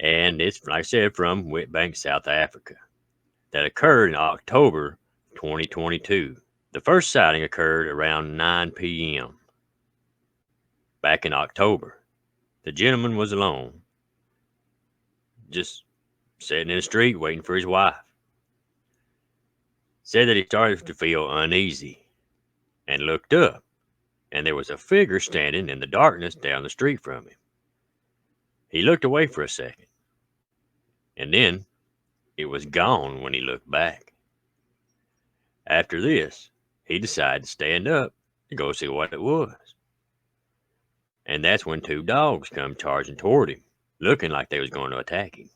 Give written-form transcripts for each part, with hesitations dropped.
And it's, like I said, from Witbank, South Africa, that occurred in October 2022. The first sighting occurred around 9 p.m. back in October. The gentleman was alone, just sitting in the street waiting for his wife. Said that he started to feel uneasy and looked up, and there was a figure standing in the darkness down the street from him. He looked away for a second, and then it was gone when he looked back. After this, he decided to stand up and go see what it was. And that's when two dogs come charging toward him, looking like they was going to attack him.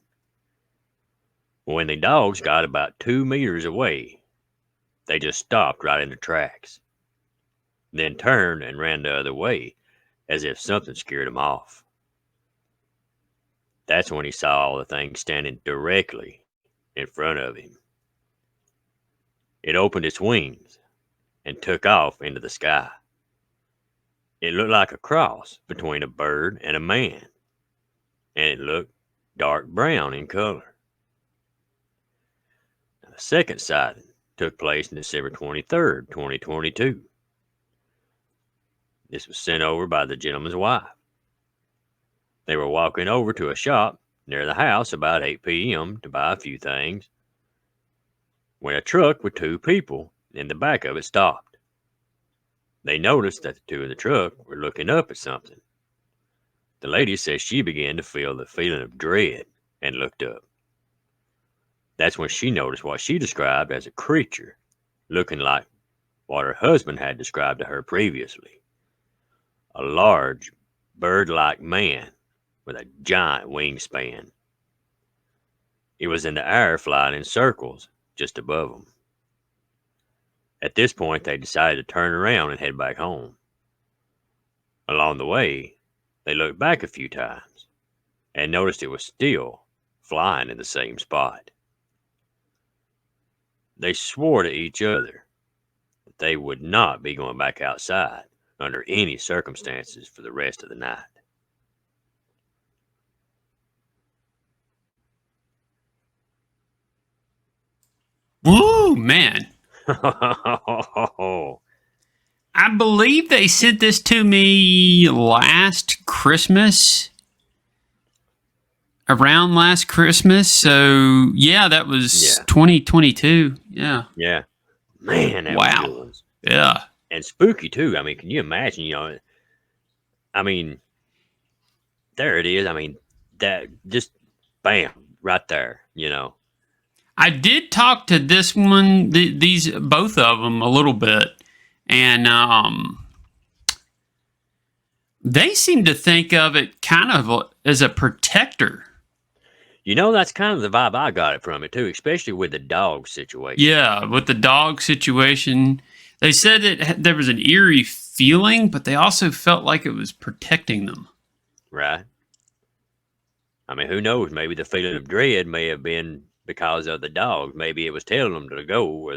When the dogs got about 2 meters away, they just stopped right in their tracks, then turned and ran the other way as if something scared him off. That's when he saw the thing standing directly in front of him. It opened its wings and took off into the sky. It looked like a cross between a bird and a man, and it looked dark brown in color. Now, the second sighting took place on December 23rd, 2022. This was sent over by the gentleman's wife. They were walking over to a shop near the house about 8 p.m. to buy a few things when a truck with two people in the back of it stopped. They noticed that the two in the truck were looking up at something. The lady says she began to feel the feeling of dread and looked up. That's when she noticed what she described as a creature looking like what her husband had described to her previously. A large, bird-like man with a giant wingspan. It was in the air, flying in circles just above them. At this point, they decided to turn around and head back home. Along the way, they looked back a few times and noticed it was still flying in the same spot. They swore to each other that they would not be going back outside under any circumstances for the rest of the night. Woo, man. I believe they sent this to me last Christmas. Around last Christmas. So, yeah, that was 2022. Yeah. Yeah. Man, that wow. was good ones. Yeah. And spooky, too. I mean, can you imagine, I mean, there it is. I mean, that just, bam, right there, I did talk to this one, these both of them a little bit, and they seem to think of it kind of as a protector. That's kind of the vibe I got it from it too, especially with the dog situation. Yeah, with the dog situation, they said that there was an eerie feeling, but they also felt like it was protecting them. Right. I mean, who knows? Maybe the feeling of dread may have been because of the dogs. Maybe it was telling them to go, or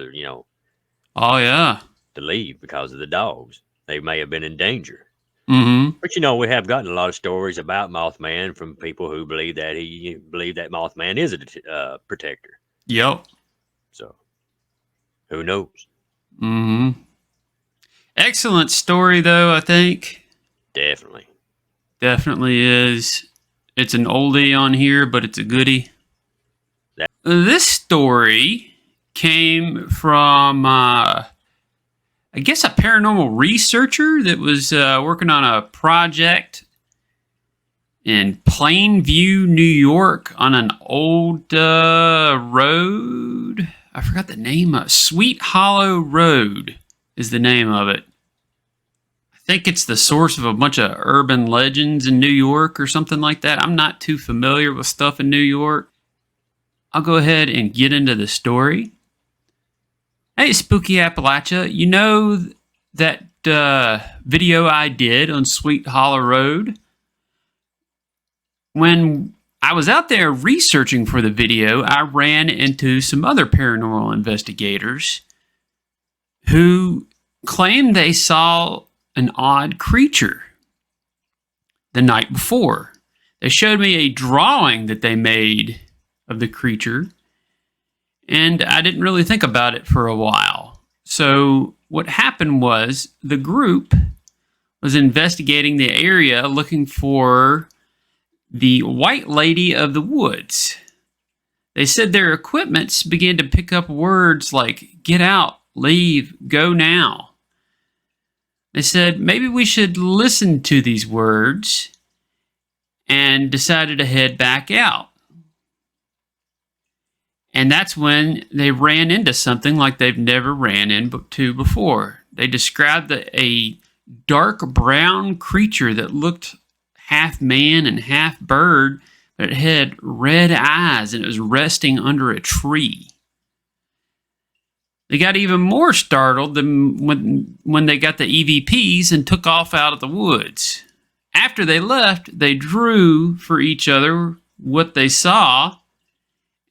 oh yeah, to leave because of the dogs. They may have been in danger. Mm-hmm. But we have gotten a lot of stories about Mothman from people who believe that Mothman is a protector. Yep. So, who knows? Mm-hmm. Excellent story, though. I think definitely is. It's an oldie on here, but it's a goodie. This story came from, I guess, a paranormal researcher that was working on a project in Plainview, New York, on an old road. I forgot the name of it. Sweet Hollow Road is the name of it. I think it's the source of a bunch of urban legends in New York or something like that. I'm not too familiar with stuff in New York. I'll go ahead and get into the story. Hey, Spooky Appalachia, you know that video I did on Sweet Hollow Road? When I was out there researching for the video, I ran into some other paranormal investigators who claimed they saw an odd creature the night before. They showed me a drawing that they made of the creature, and I didn't really think about it for a while. So what happened was the group was investigating the area looking for the White Lady of the Woods. They said their equipments began to pick up words like get out, leave, go now. They said maybe we should listen to these words and decided to head back out. And that's when they ran into something like they've never ran into before. They described a dark brown creature that looked half man and half bird, but it had red eyes and it was resting under a tree. They got even more startled than when they got the EVPs and took off out of the woods. After they left, they drew for each other what they saw,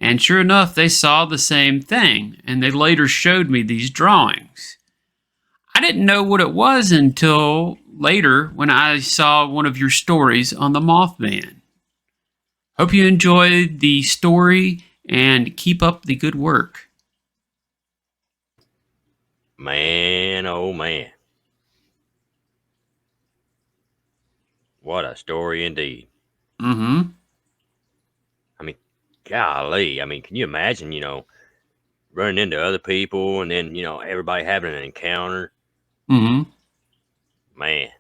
and sure enough, they saw the same thing, and they later showed me these drawings. I didn't know what it was until later when I saw one of your stories on the Mothman. Hope you enjoyed the story and keep up the good work. Man, oh man. What a story indeed. Mm-hmm. I mean, golly. I mean, can you imagine, running into other people and then, everybody having an encounter? Mm-hmm. Man.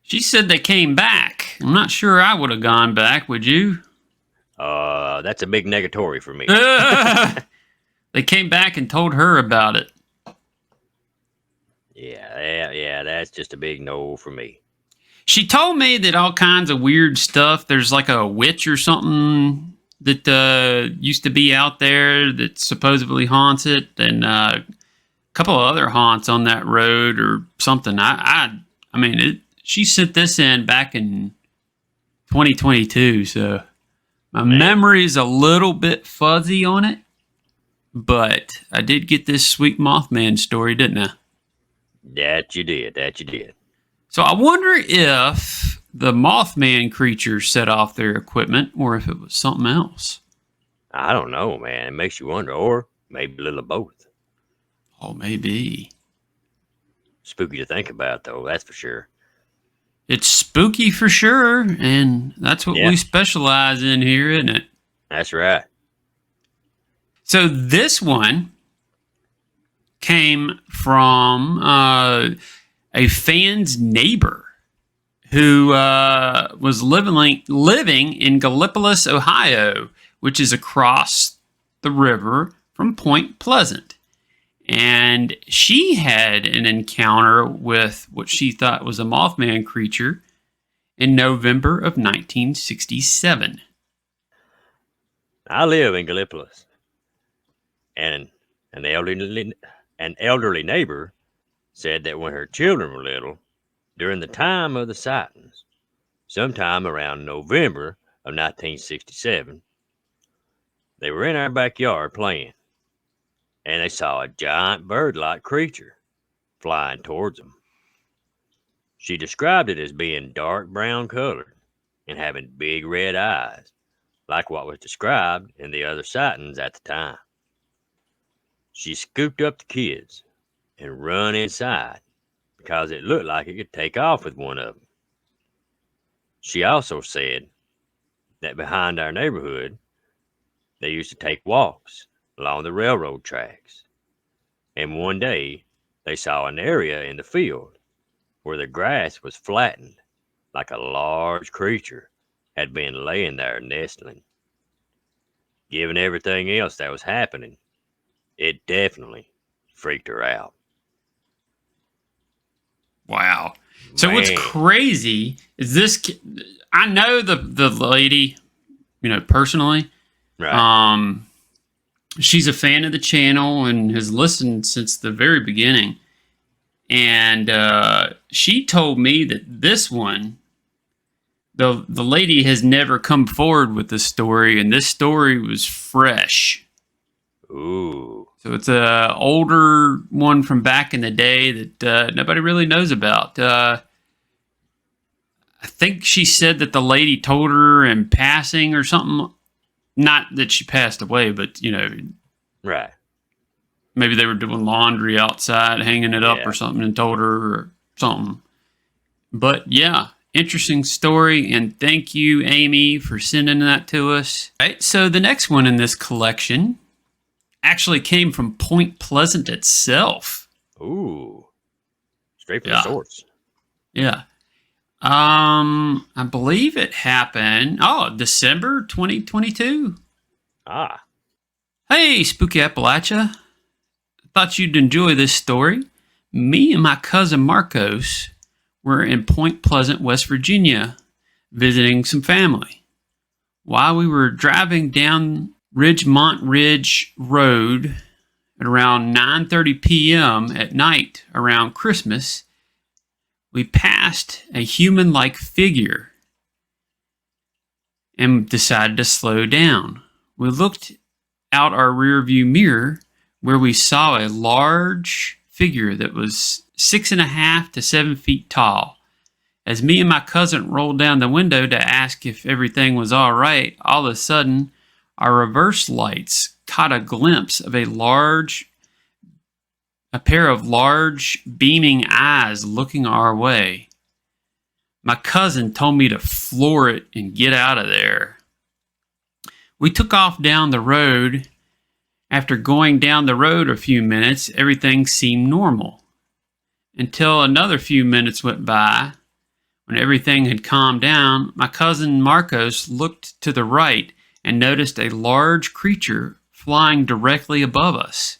She said they came back. I'm not sure I would have gone back, would you? That's a big negatory for me. They came back and told her about it. Yeah, that's just a big no for me. She told me that all kinds of weird stuff. There's like a witch or something that used to be out there that supposedly haunts it, and a couple of other haunts on that road or something. She sent this in back in 2022, so my memory's a little bit fuzzy on it, but I did get this sweet Mothman story, didn't I? That you did. So I wonder if the Mothman creature set off their equipment or if it was something else. I don't know, man. It makes you wonder, or maybe a little of both. Oh, maybe. Spooky to think about, though, that's for sure. It's spooky for sure, and that's what we specialize in here, isn't it? That's right. So this one came from a fan's neighbor who was living in Gallipolis, Ohio, which is across the river from Point Pleasant. And she had an encounter with what she thought was a Mothman creature in November of 1967. I live in Gallipolis, and an elderly neighbor said that when her children were little, during the time of the sightings, sometime around November of 1967, they were in our backyard playing, and they saw a giant bird-like creature flying towards them. She described it as being dark brown colored and having big red eyes, like what was described in the other sightings at the time. She scooped up the kids and run inside because it looked like it could take off with one of them. She also said that behind our neighborhood, they used to take walks along the railroad tracks. And one day, they saw an area in the field where the grass was flattened like a large creature had been laying there nestling. Given everything else that was happening, it definitely freaked her out. Wow. So what's crazy is this, I know the lady, personally. Right. She's a fan of the channel and has listened since the very beginning. And she told me that this one, the lady has never come forward with this story, and this story was fresh. Ooh. So it's a older one from back in the day that nobody really knows about. I think she said that the lady told her in passing or something. Not that she passed away, but, Right. maybe they were doing laundry outside, hanging it up Yeah. or something, and told her or something. But yeah, interesting story. And thank you, Amy, for sending that to us. All right, so the next one in this collection actually came from Point Pleasant itself. Ooh. Straight from the source. Yeah. I believe it happened. December 2022. Ah. Hey, Spooky Appalachia. Thought you'd enjoy this story. Me and my cousin Marcos were in Point Pleasant, West Virginia, visiting some family. While we were driving down Ridgemont Ridge Road at around 9:30 p.m. at night around Christmas, we passed a human-like figure and decided to slow down. We looked out our rearview mirror where we saw a large figure that was 6.5 to 7 feet tall. As me and my cousin rolled down the window to ask if everything was all right, all of a sudden, our reverse lights caught a glimpse of a pair of large beaming eyes looking our way. My cousin told me to floor it and get out of there. We took off down the road. After going down the road a few minutes, everything seemed normal. Until another few minutes went by. When everything had calmed down, my cousin Marcos looked to the right and noticed a large creature flying directly above us.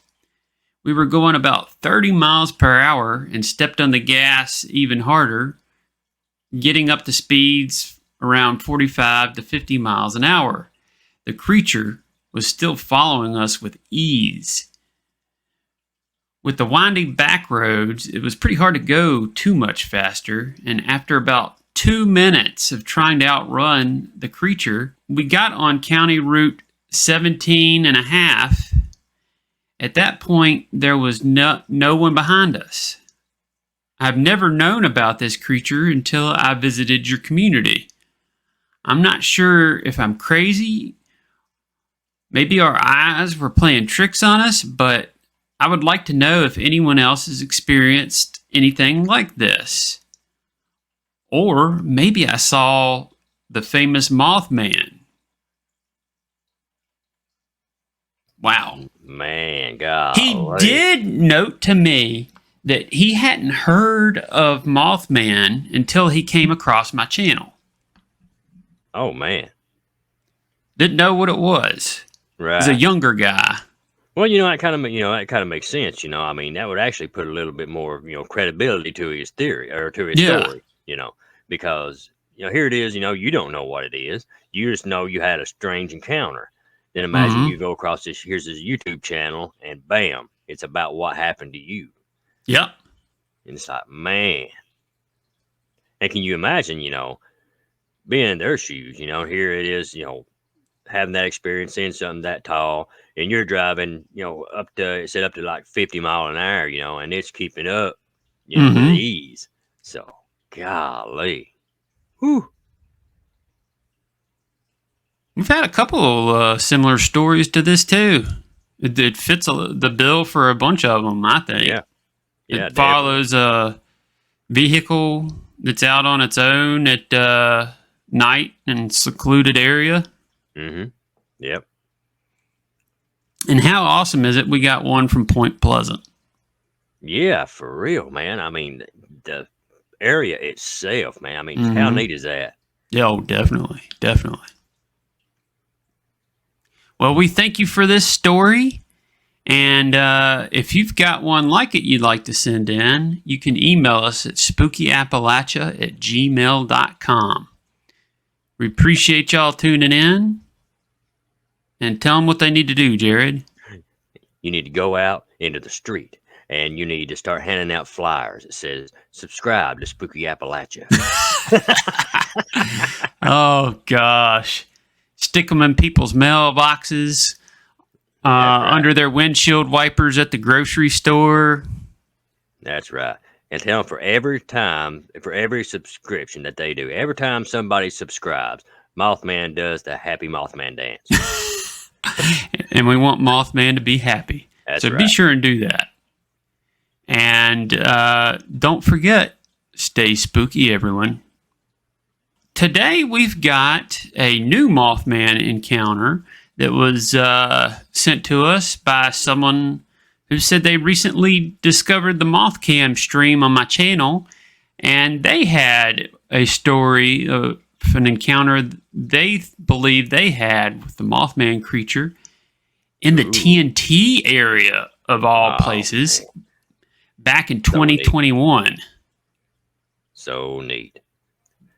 We were going about 30 miles per hour and stepped on the gas even harder, getting up to speeds around 45 to 50 miles an hour. The creature was still following us with ease. With the winding back roads, it was pretty hard to go too much faster, and after about 2 minutes of trying to outrun the creature, we got on County Route 17 and a half. At that point, there was no one behind us. I've never known about this creature until I visited your community. I'm not sure if I'm crazy. Maybe our eyes were playing tricks on us, but I would like to know if anyone else has experienced anything like this. Or maybe I saw the famous Mothman. Wow. Man, God. He did note to me that he hadn't heard of Mothman until he came across my channel. Oh, man. Didn't know what it was. Right. He's a younger guy. Well, that kind of makes sense. I mean, that would actually put a little bit more, credibility to his theory or to his story. Because here it is. You don't know what it is. You just know you had a strange encounter. Then imagine you go across here's his YouTube channel, and bam, it's about what happened to you. Yep. And it's like, man. And can you imagine, being in their shoes? Here it is, having that experience, seeing something that tall, and you're driving, up to like 50 mile an hour, and it's keeping up, with ease. So, golly. Whew. We've had a couple of similar stories to this too. It fits the bill for a bunch of them, I think. Yeah. It follows a vehicle that's out on its own at night in secluded area. Mm-hmm. Yep. And how awesome is it we got one from Point Pleasant? Yeah, for real, man. I mean, the area itself, man. I mean, how neat is that? Yeah, oh, definitely. Definitely. Well, we thank you for this story. And if you've got one like it you'd like to send in, you can email us at spookyappalachia@gmail.com. We appreciate y'all tuning in. And tell them what they need to do, Jared. You need to go out into the street, and you need to start handing out flyers that says, subscribe to Spooky Appalachia. Oh, gosh. Stick them in people's mailboxes, under their windshield wipers at the grocery store. That's right. and tell them for every subscription that they do, every time somebody subscribes, Mothman does the happy Mothman dance. And we want Mothman to be happy. That's so right. be sure and do that. And don't forget, stay spooky, everyone. Today we've got a new Mothman encounter that was sent to us by someone who said they recently discovered the Mothcam stream on my channel, and they had a story of an encounter they believe they had with the Mothman creature in the TNT area of all places, man. Back in 2021. So neat.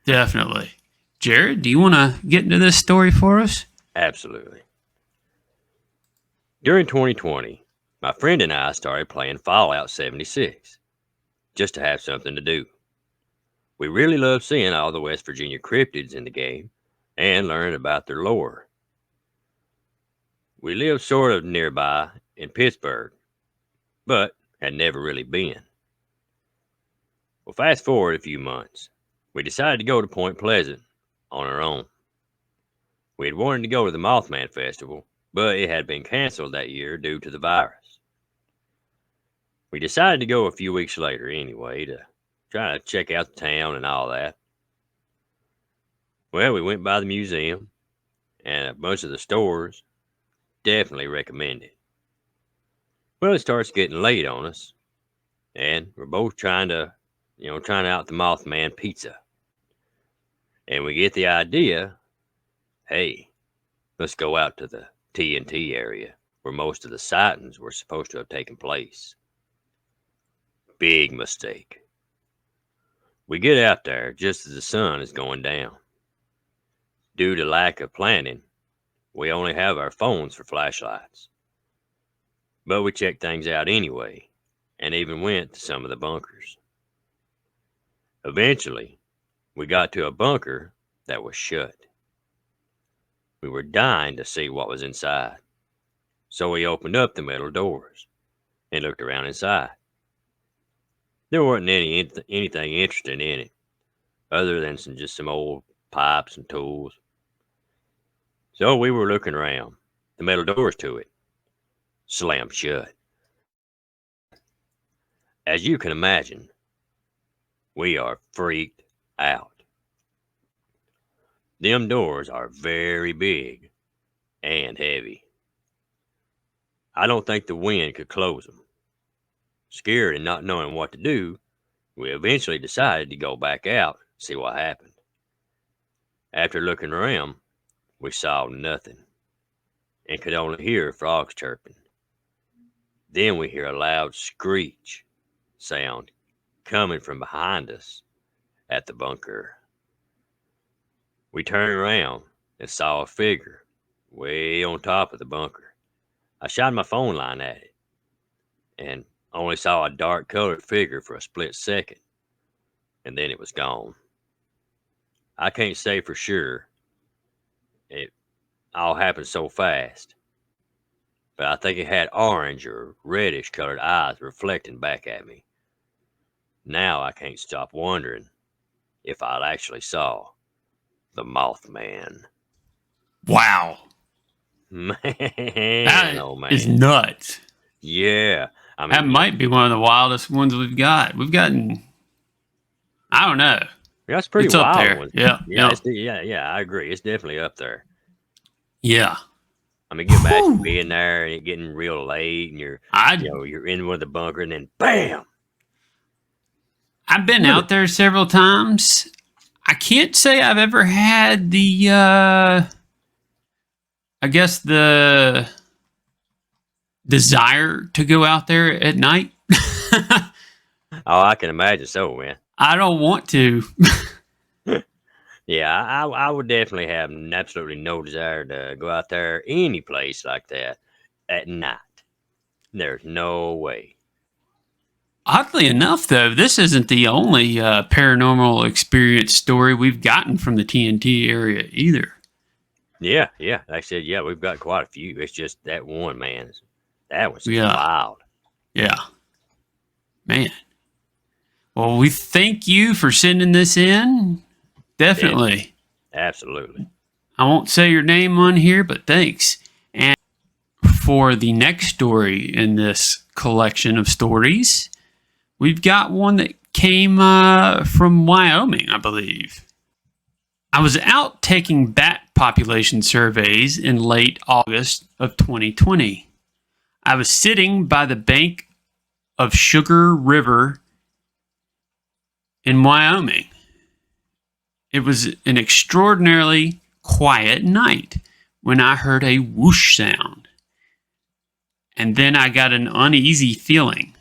Definitely. Jared, do you want to get into this story for us? Absolutely. During 2020, my friend and I started playing Fallout 76 just to have something to do. We really love seeing all the West Virginia cryptids in the game and learning about their lore. We lived sort of nearby in Pittsburgh, but had never really been. Well, fast forward a few months, we decided to go to Point Pleasant on our own. We had wanted to go to the Mothman Festival, but it had been canceled that year due to the virus. We decided to go a few weeks later anyway to try to check out the town and all that. Well, we went by the museum and a bunch of the stores. Definitely recommend it. Well, it starts getting late on us, and we're both trying out the Mothman pizza. And we get the idea, hey, let's go out to the TNT area where most of the sightings were supposed to have taken place. Big mistake. We get out there just as the sun is going down. Due to lack of planning, we only have our phones for flashlights. But we checked things out anyway, and even went to some of the bunkers. Eventually, we got to a bunker that was shut. We were dying to see what was inside, so we opened up the metal doors and looked around inside. There wasn't anything interesting in it, other than some old pipes and tools. So we were looking around. The metal doors to it slammed shut. As you can imagine, we are freaked out. Them doors are very big and heavy. I don't think the wind could close them. Scared and not knowing what to do, we eventually decided to go back out and see what happened. After looking around, we saw nothing and could only hear frogs chirping. Then we hear a loud screech sound coming from behind us at the bunker. We turned around and saw a figure way on top of the bunker. I shot my phone line at it and only saw a dark colored figure for a split second, and then it was gone. I can't say for sure. It all happened so fast, but I think it had orange or reddish colored eyes reflecting back at me. Now I can't stop wondering if I actually saw the Mothman. Wow. Man, That man. is nuts. Yeah. I mean, that might be one of the wildest ones we've got. We've gotten, I don't know. That's pretty it's wild. Up there. One. Yeah. Yeah, I agree. It's definitely up there. Yeah. I mean, get back to being there and it getting real late and you're in one of the bunker and then bam. I've been out there several times. I can't say I've ever had the, I guess the desire to go out there at night. Oh, I can imagine so, man. I don't want to. Yeah, I would definitely have absolutely no desire to go out there any place like that at night. There's no way. Oddly enough, though, this isn't the only paranormal experience story we've gotten from the TNT area either. Yeah. Like I said, yeah, we've got quite a few. It's just that one, man. That was just wild. Yeah. Man. Well, we thank you for sending this in. Definitely. Absolutely. I won't say your name on here, but thanks. And for the next story in this collection of stories, we've got one that came from Wyoming, I believe. I was out taking bat population surveys in late August of 2020. I was sitting by the bank of Sugar River in Wyoming. It was an extraordinarily quiet night when I heard a whoosh sound. And then I got an uneasy feeling.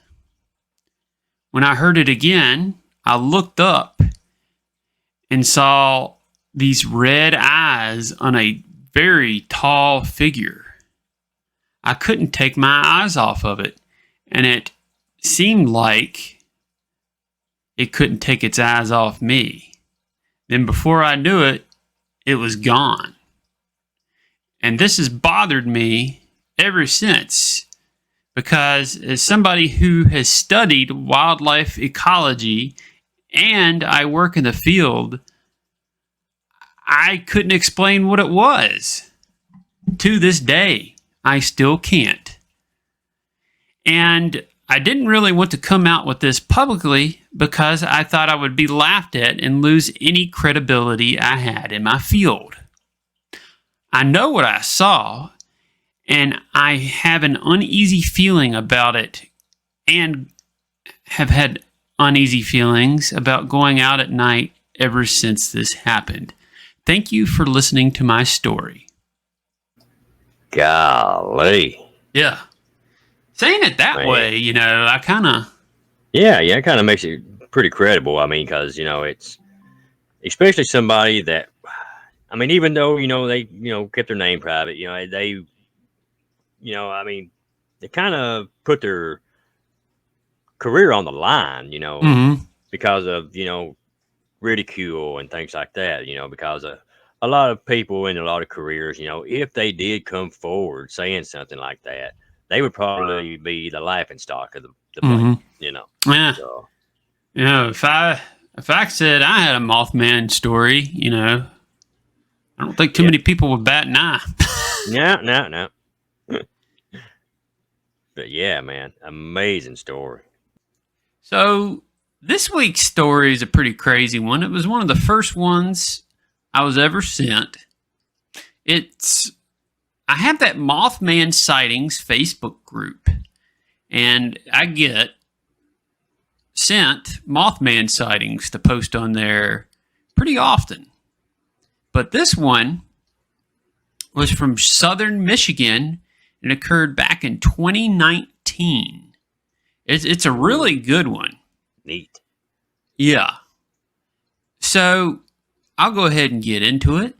When I heard it again, I looked up and saw these red eyes on a very tall figure. I couldn't take my eyes off of it, and it seemed like it couldn't take its eyes off me. Then before I knew it, it was gone. And this has bothered me ever since, because as somebody who has studied wildlife ecology and I work in the field, I couldn't explain what it was. To this day, I still can't. And I didn't really want to come out with this publicly because I thought I would be laughed at and lose any credibility I had in my field. I know what I saw, and I have an uneasy feeling about it, and have had uneasy feelings about going out at night ever since this happened. Thank you for listening to my story. Golly. Yeah. Saying it that way, I kind of... Yeah, it kind of makes it pretty credible. I mean, because, it's especially somebody that, I mean, even though, they, kept their name private, they, they kind of put their career on the line, because of, ridicule and things like that, because a lot of people in a lot of careers, if they did come forward saying something like that, they would probably be the laughing stock of the place, Yeah. So, if I said I had a Mothman story, I don't think too many people would bat an eye. No. But yeah, man, amazing story. So this week's story is a pretty crazy one. It was one of the first ones I was ever sent. I have that Mothman Sightings Facebook group, and I get sent Mothman sightings to post on there pretty often. But this one was from southern Michigan and occurred back in 2019. It's a really good one. Neat. Yeah. So I'll go ahead and get into it.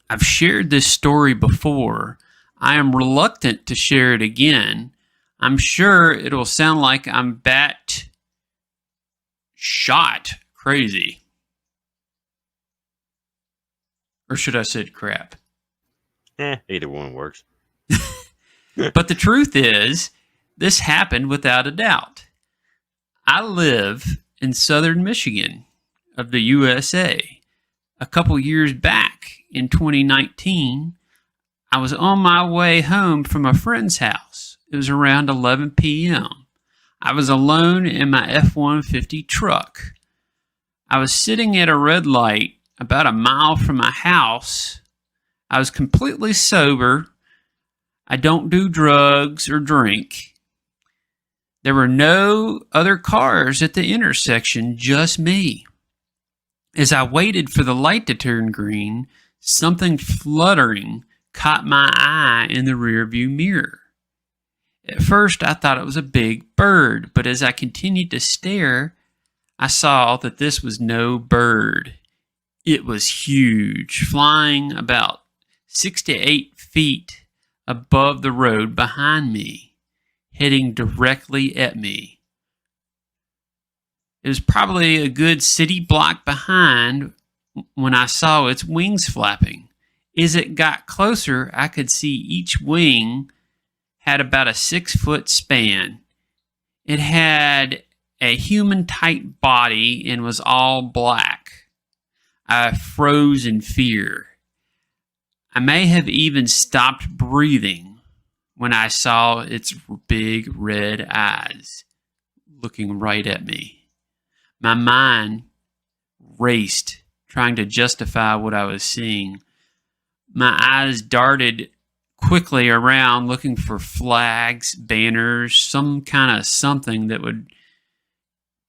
I've shared this story before. I am reluctant to share it again. I'm sure it'll sound like I'm bat shot crazy. Or should I say crap? Either one works. But the truth is, this happened without a doubt. I live in southern Michigan of the USA. A couple years back in 2019, I was on my way home from a friend's house. It was around 11 p.m. I was alone in my F-150 truck. I was sitting at a red light about a mile from my house. I was completely sober. I don't do drugs or drink. There were no other cars at the intersection, just me. As I waited for the light to turn green, something fluttering caught my eye in the rearview mirror. At first, I thought it was a big bird, but as I continued to stare, I saw that this was no bird. It was huge, flying about 6 to 8 feet above the road behind me, heading directly at me. It was probably a good city block behind when I saw its wings flapping. As it got closer, I could see each wing had about a 6-foot span. It had a human-type body and was all black. I froze in fear. I may have even stopped breathing when I saw its big red eyes looking right at me. My mind raced, trying to justify what I was seeing. My eyes darted quickly around, looking for flags, banners, some kind of something that would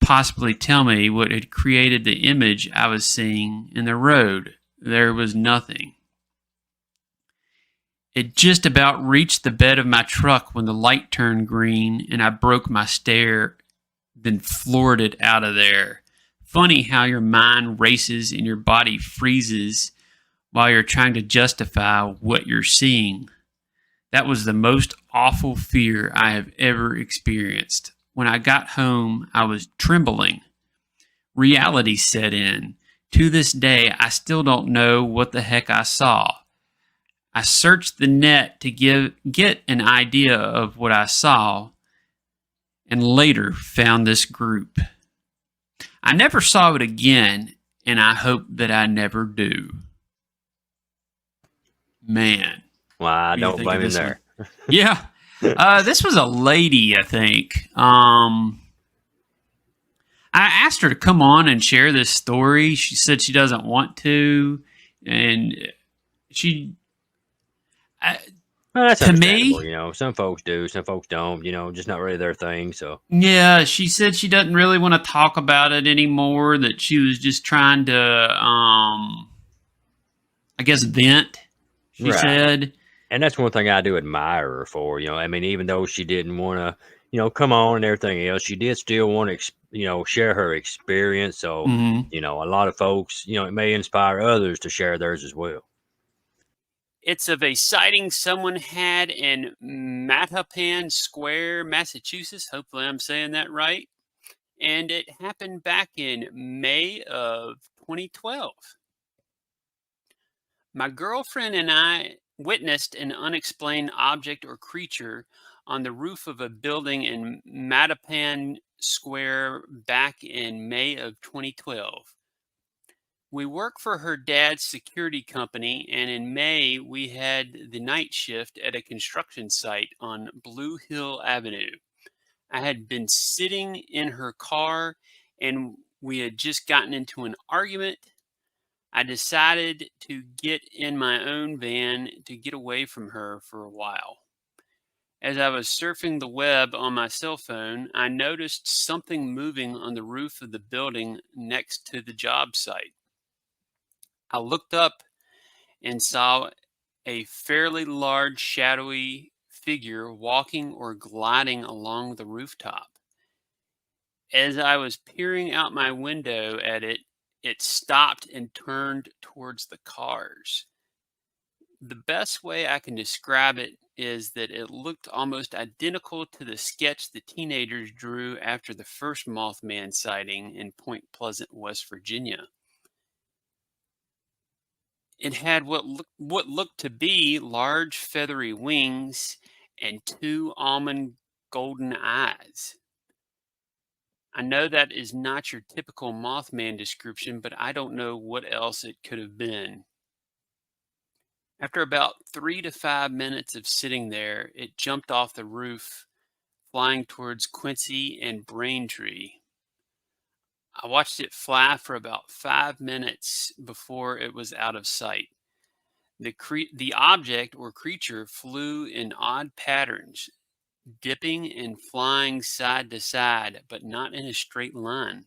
possibly tell me what had created the image I was seeing in the road. There was nothing. It just about reached the bed of my truck when the light turned green and I broke my stare, then floored it out of there. Funny how your mind races and your body freezes while you're trying to justify what you're seeing. That was the most awful fear I have ever experienced. When I got home, I was trembling. Reality set in. To this day, I still don't know what the heck I saw. I searched the net to get an idea of what I saw, and later found this group. I never saw it again, and I hope that I never do. Man. Well, I What do you don't think blame of him this there. one? Yeah. This was a lady, I think. I asked her to come on and share this story. She said she doesn't want to, and she, Well, that's to understandable. me, Some folks do, some folks don't. Just not really their thing. So yeah, she said she doesn't really want to talk about it anymore. That she was just trying to, I guess, vent. She right, said, and that's one thing I do admire her for. I mean, even though she didn't want to, come on and everything else, she did still want to, share her experience. So, mhm. a lot of folks, it may inspire others to share theirs as well. It's of a sighting someone had in Mattapan Square, Massachusetts. Hopefully, I'm saying that right. And it happened back in May of 2012. My girlfriend and I witnessed an unexplained object or creature on the roof of a building in Mattapan Square back in May of 2012. We work for her dad's security company, and in May, we had the night shift at a construction site on Blue Hill Avenue. I had been sitting in her car, and we had just gotten into an argument. I decided to get in my own van to get away from her for a while. As I was surfing the web on my cell phone, I noticed something moving on the roof of the building next to the job site. I looked up and saw a fairly large shadowy figure walking or gliding along the rooftop. As I was peering out my window at it, it stopped and turned towards the cars. The best way I can describe it is that it looked almost identical to the sketch the teenagers drew after the first Mothman sighting in Point Pleasant, West Virginia. It had what looked to be large feathery wings and two almond golden eyes. I know that is not your typical Mothman description, but I don't know what else it could have been. After about 3 to 5 minutes of sitting there, it jumped off the roof, flying towards Quincy and Braintree. I watched it fly for about 5 minutes before it was out of sight. The object or creature flew in odd patterns, dipping and flying side to side, but not in a straight line.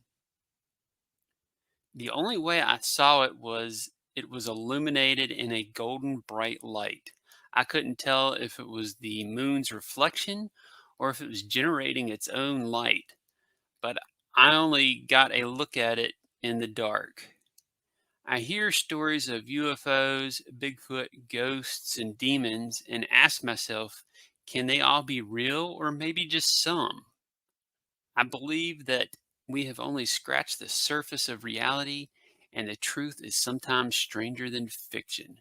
The only way I saw it was illuminated in a golden bright light. I couldn't tell if it was the moon's reflection or if it was generating its own light, but I only got a look at it in the dark. I hear stories of UFOs, Bigfoot, ghosts, and demons, and ask myself, can they all be real or maybe just some? I believe that we have only scratched the surface of reality, and the truth is sometimes stranger than fiction.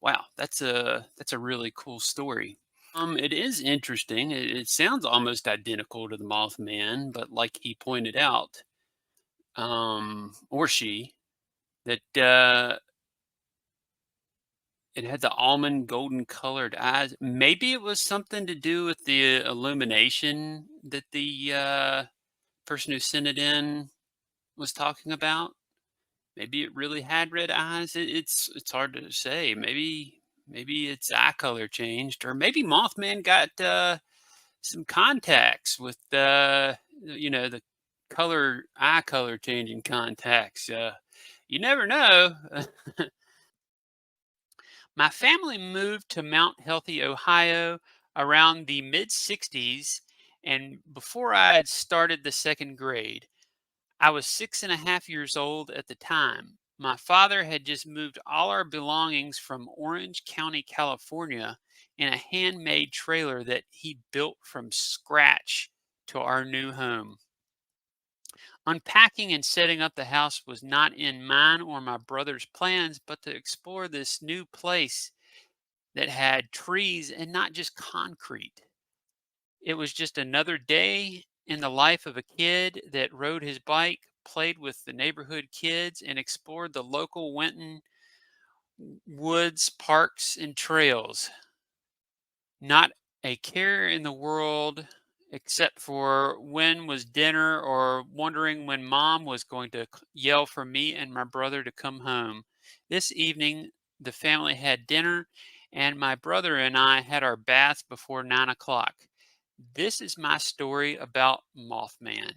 Wow, that's a really cool story. It is interesting. It sounds almost identical to the Mothman, but like he pointed out, or she, that it had the almond golden colored eyes. Maybe it was something to do with the illumination that the person who sent it in was talking about. Maybe it really had red eyes. It's hard to say. Maybe its eye color changed, or maybe Mothman got some contacts with the eye color changing contacts. You never know. My family moved to Mount Healthy, Ohio around the mid 60s, and before I had started the second grade. I was 6.5 years old at the time. My father had just moved all our belongings from Orange County, California, in a handmade trailer that he built from scratch to our new home. Unpacking and setting up the house was not in mine or my brother's plans, but to explore this new place that had trees and not just concrete. It was just another day in the life of a kid that rode his bike, played with the neighborhood kids, and explored the local Winton woods, parks, and trails. Not a care in the world except for when was dinner or wondering when mom was going to yell for me and my brother to come home. This evening, the family had dinner, and my brother and I had our baths before 9 o'clock. This is my story about Mothman.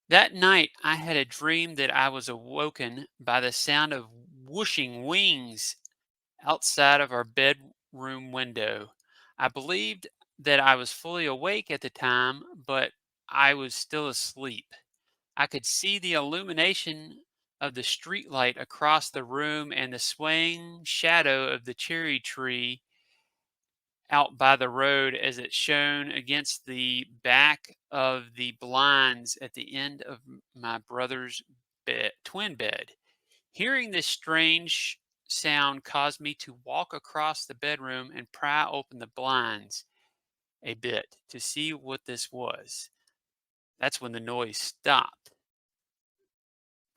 That night, I had a dream that I was awoken by the sound of whooshing wings outside of our bedroom window. I believed that I was fully awake at the time, but I was still asleep. I could see the illumination of the streetlight across the room and the swaying shadow of the cherry tree out by the road as it shone against the back of the blinds at the end of my brother's twin bed. Hearing this strange sound caused me to walk across the bedroom and pry open the blinds a bit to see what this was. That's when the noise stopped.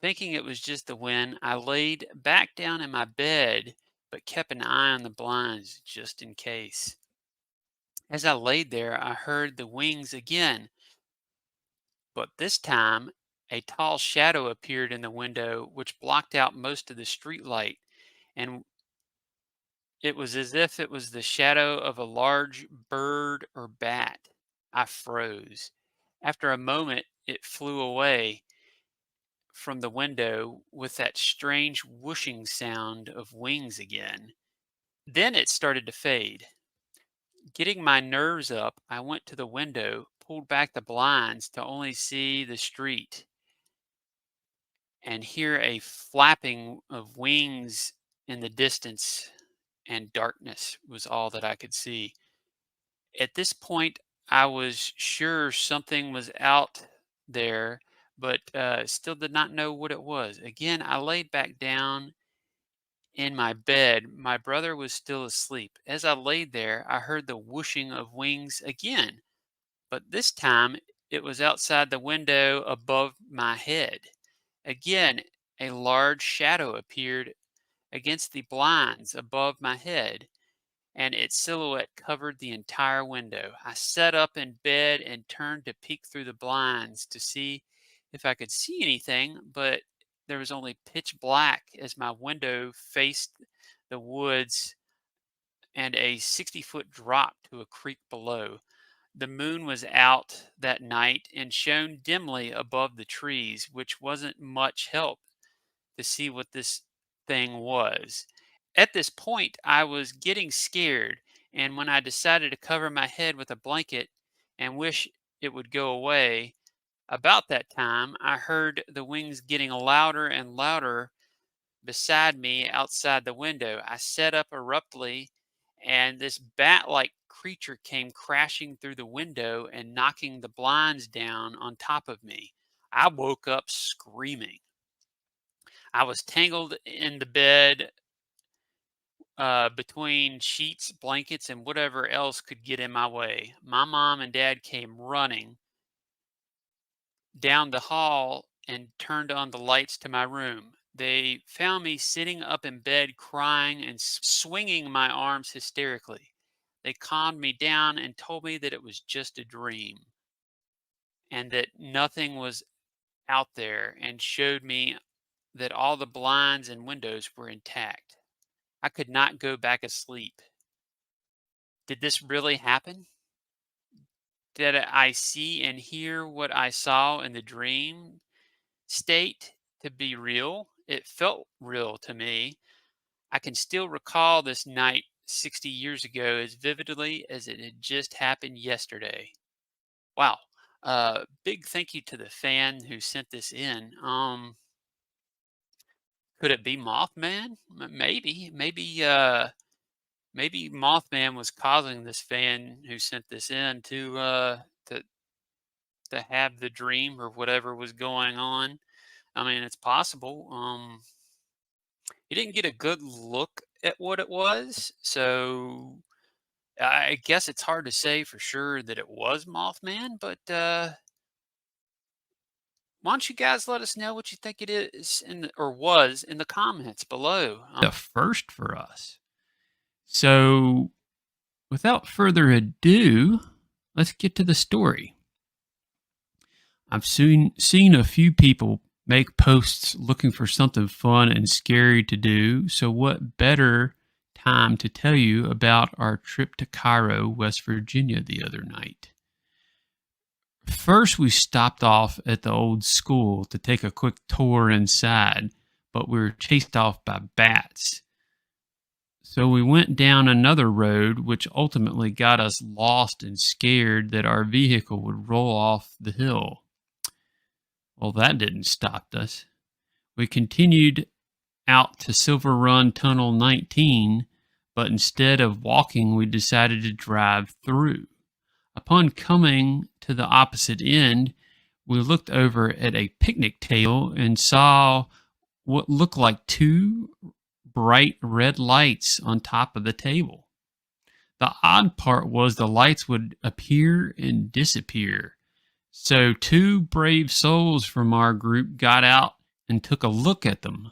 Thinking it was just the wind, I laid back down in my bed but kept an eye on the blinds just in case. As I laid there, I heard the wings again, but this time a tall shadow appeared in the window, which blocked out most of the street light, and it was as if it was the shadow of a large bird or bat. I froze. After a moment, it flew away from the window with that strange whooshing sound of wings again. Then it started to fade. Getting my nerves up, I went to the window, pulled back the blinds to only see the street and hear a flapping of wings in the distance, and darkness was all that I could see. At this point, I was sure something was out there, but still did not know what it was. Again, I laid back down in my bed. My brother was still asleep. As I laid there, I heard the whooshing of wings again, but this time it was outside the window above my head. Again, a large shadow appeared against the blinds above my head, and its silhouette covered the entire window. I sat up in bed and turned to peek through the blinds to see if I could see anything, but there was only pitch black as my window faced the woods and a 60-foot drop to a creek below. The moon was out that night and shone dimly above the trees, which wasn't much help to see what this thing was. At this point, I was getting scared, and when I decided to cover my head with a blanket and wish it would go away, about that time I heard the wings getting louder and louder beside me outside the window. I sat up abruptly, and this bat like creature came crashing through the window and knocking the blinds down on top of me. I woke up screaming. I was tangled in the bed between sheets, blankets, and whatever else could get in my way. My mom and dad came running down the hall and turned on the lights to my room. They found me sitting up in bed crying and swinging my arms hysterically. They calmed me down and told me that it was just a dream and that nothing was out there, and showed me that all the blinds and windows were intact. I could not go back asleep. Did this really happen? Did I see and hear what I saw in the dream state to be real? It felt real to me. I can still recall this night 60 years ago as vividly as it had just happened yesterday. Wow. Big thank you to the fan who sent this in. Could it be Mothman? Maybe Mothman was causing this fan who sent this in to have the dream or whatever was going on. I mean, it's possible. He didn't get a good look at what it was, so I guess it's hard to say for sure that it was Mothman. But why don't you guys let us know what you think it is or was in the comments below? The first for us. So, without further ado, let's get to the story. I've seen a few people make posts looking for something fun and scary to do, so what better time to tell you about our trip to Cairo, West Virginia the other night. First, we stopped off at the old school to take a quick tour inside, but we were chased off by bats. So we went down another road, which ultimately got us lost and scared that our vehicle would roll off the hill. Well, that didn't stop us. We continued out to Silver Run Tunnel 19, but instead of walking, we decided to drive through. Upon coming to the opposite end, we looked over at a picnic table and saw what looked like two bright red lights on top of the table. The odd part was the lights would appear and disappear. So two brave souls from our group got out and took a look at them.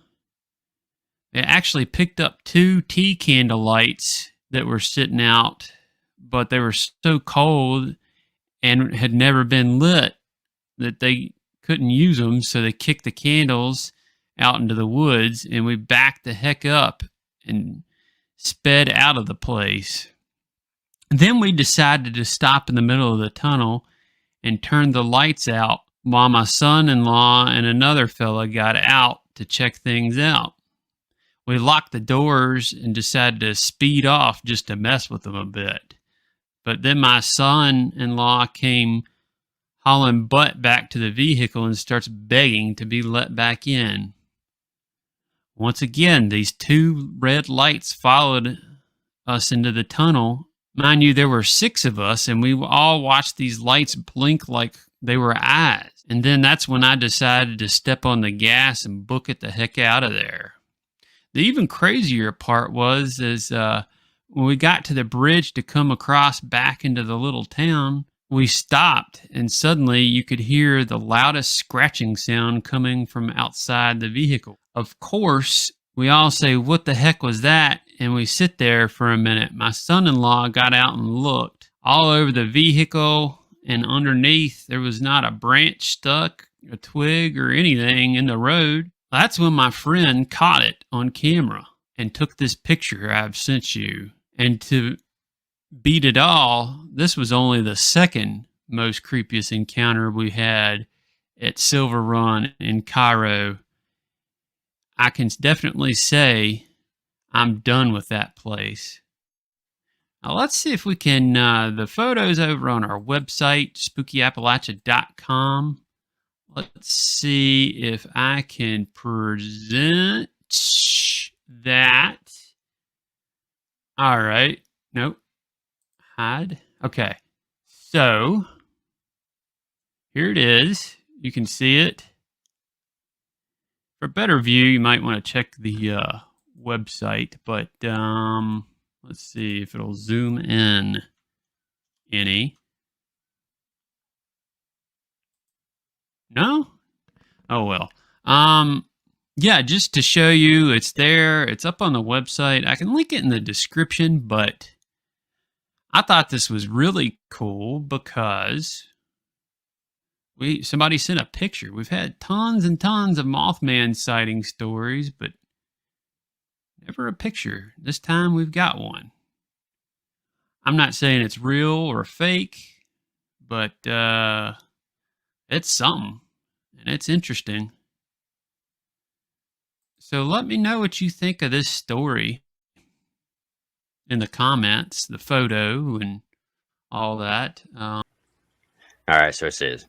They actually picked up two tea candle lights that were sitting out, but they were so cold and had never been lit that they couldn't use them, so they kicked the candles out into the woods, and we backed the heck up and sped out of the place. Then we decided to stop in the middle of the tunnel and turn the lights out while my son-in-law and another fella got out to check things out. We locked the doors and decided to speed off just to mess with them a bit. But then my son-in-law came hauling butt back to the vehicle and starts begging to be let back in. Once again, these two red lights followed us into the tunnel. Mind you, there were 6 of us, and we all watched these lights blink like they were eyes. And then that's when I decided to step on the gas and book it the heck out of there. The even crazier part was when we got to the bridge to come across back into the little town, we stopped, and suddenly you could hear the loudest scratching sound coming from outside the vehicle. Of course, we all say, "What the heck was that?" And we sit there for a minute. My son-in-law got out and looked. All over the vehicle and underneath, there was not a branch stuck, a twig, or anything in the road. That's when my friend caught it on camera and took this picture I've sent you. And to beat it all, this was only the second most creepiest encounter we had at Silver Run in Cairo. I can definitely say I'm done with that place. Now let's see if we can, the photos over on our website, spookyappalachia.com. Let's see if I can present that. All right. Nope. Hide. Okay. So here it is. You can see it. For a better view, you might want to check the website, but let's see if it'll zoom in any. No? Oh well. Yeah, just to show you, it's there. It's up on the website. I can link it in the description, but I thought this was really cool because somebody sent a picture. We've had tons and tons of Mothman sighting stories, but never a picture. This time we've got one. I'm not saying it's real or fake, but it's something, and it's interesting. So let me know what you think of this story in the comments, the photo, and all that. All right, so it says,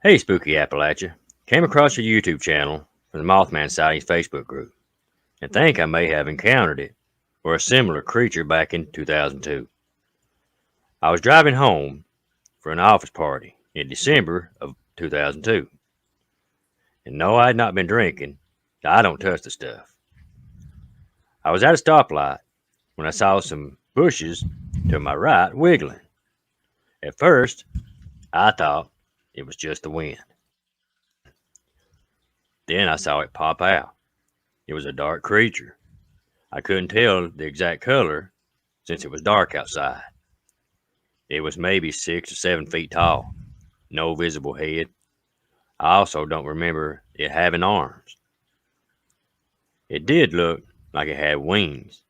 "Hey, Spooky Appalachia. Came across your YouTube channel from the Mothman Sightings Facebook group and think I may have encountered it or a similar creature back in 2002. I was driving home for an office party in December of 2002. And no, I had not been drinking. I don't touch the stuff. I was at a stoplight when I saw some bushes to my right wiggling. At first, I thought it was just the wind. Then I saw it pop out. It was a dark creature. I couldn't tell the exact color since it was dark outside. It was maybe 6 or 7 feet tall. No visible head. I also don't remember it having arms. It did look like it had wings,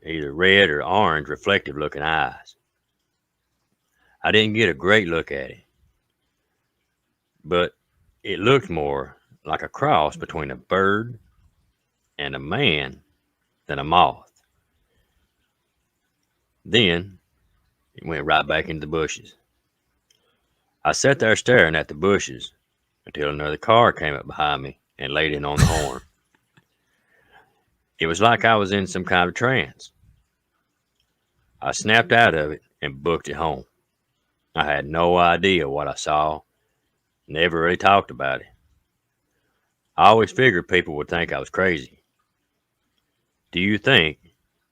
either red or orange reflective looking eyes. I didn't get a great look at it, but it looked more like a cross between a bird and a man than a moth. Then it went right back into the bushes. I sat there staring at the bushes until another car came up behind me and laid in on the horn. It was like I was in some kind of trance. I snapped out of it and booked it home. I had no idea what I saw, never really talked about it. I always figured people would think I was crazy. Do you think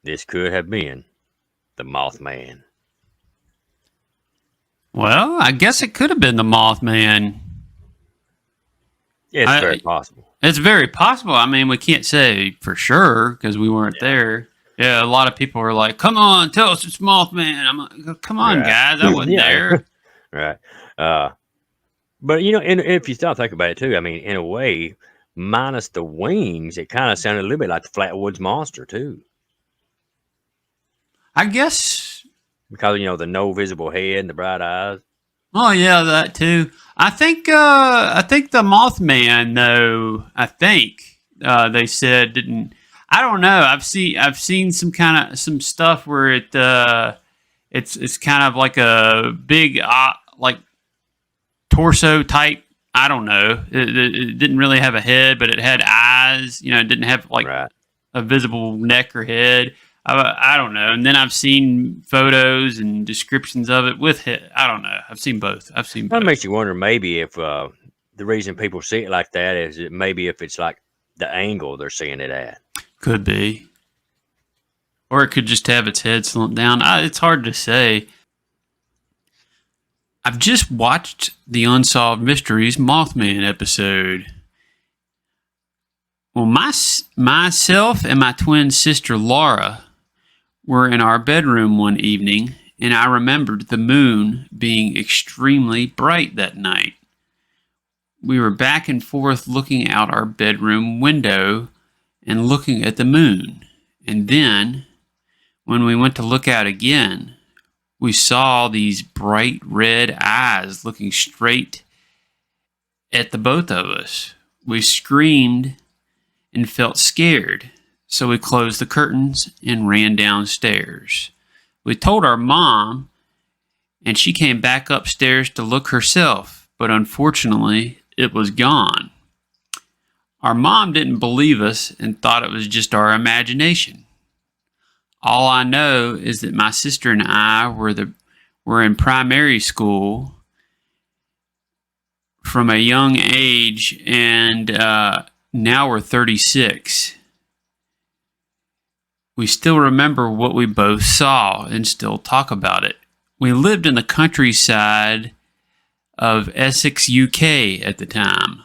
this could have been the Mothman? Well, I guess it could have been the Mothman. It's very possible. It's very possible. I mean, we can't say for sure because we weren't there. Yeah, a lot of people were like, "Come on, tell us it's Mothman." I'm like, "Come on, guys, I wasn't there." Right. But, you know, and if you start thinking about it too, I mean, in a way, minus the wings, it kind of sounded a little bit like the Flatwoods Monster too. I guess. Because, you know, the no visible head and the bright eyes. Oh yeah, that too. I think the Mothman though. I think they said didn't. I don't know. I've seen some stuff where it's kind of like a big like torso type. I don't know. It didn't really have a head, but it had eyes. You know, it didn't have like a visible neck or head. I don't know. And then I've seen photos and descriptions of it with head. I don't know. I've seen both. That makes you wonder maybe if the reason people see it like that is it maybe if it's like the angle they're seeing it at. Could be. Or it could just have its head slumped down. It's hard to say. I've just watched the Unsolved Mysteries Mothman episode. Well, myself and my twin sister Laura were in our bedroom one evening, and I remembered the moon being extremely bright that night. We were back and forth looking out our bedroom window and looking at the moon. And then, when we went to look out again, we saw these bright red eyes looking straight at the both of us. We screamed and felt scared, so we closed the curtains and ran downstairs. We told our mom, and she came back upstairs to look herself, but unfortunately, it was gone. Our mom didn't believe us and thought it was just our imagination. All I know is that my sister and I were in primary school from a young age, and now we're 36. We still remember what we both saw and still talk about it. We lived in the countryside of Essex, UK at the time.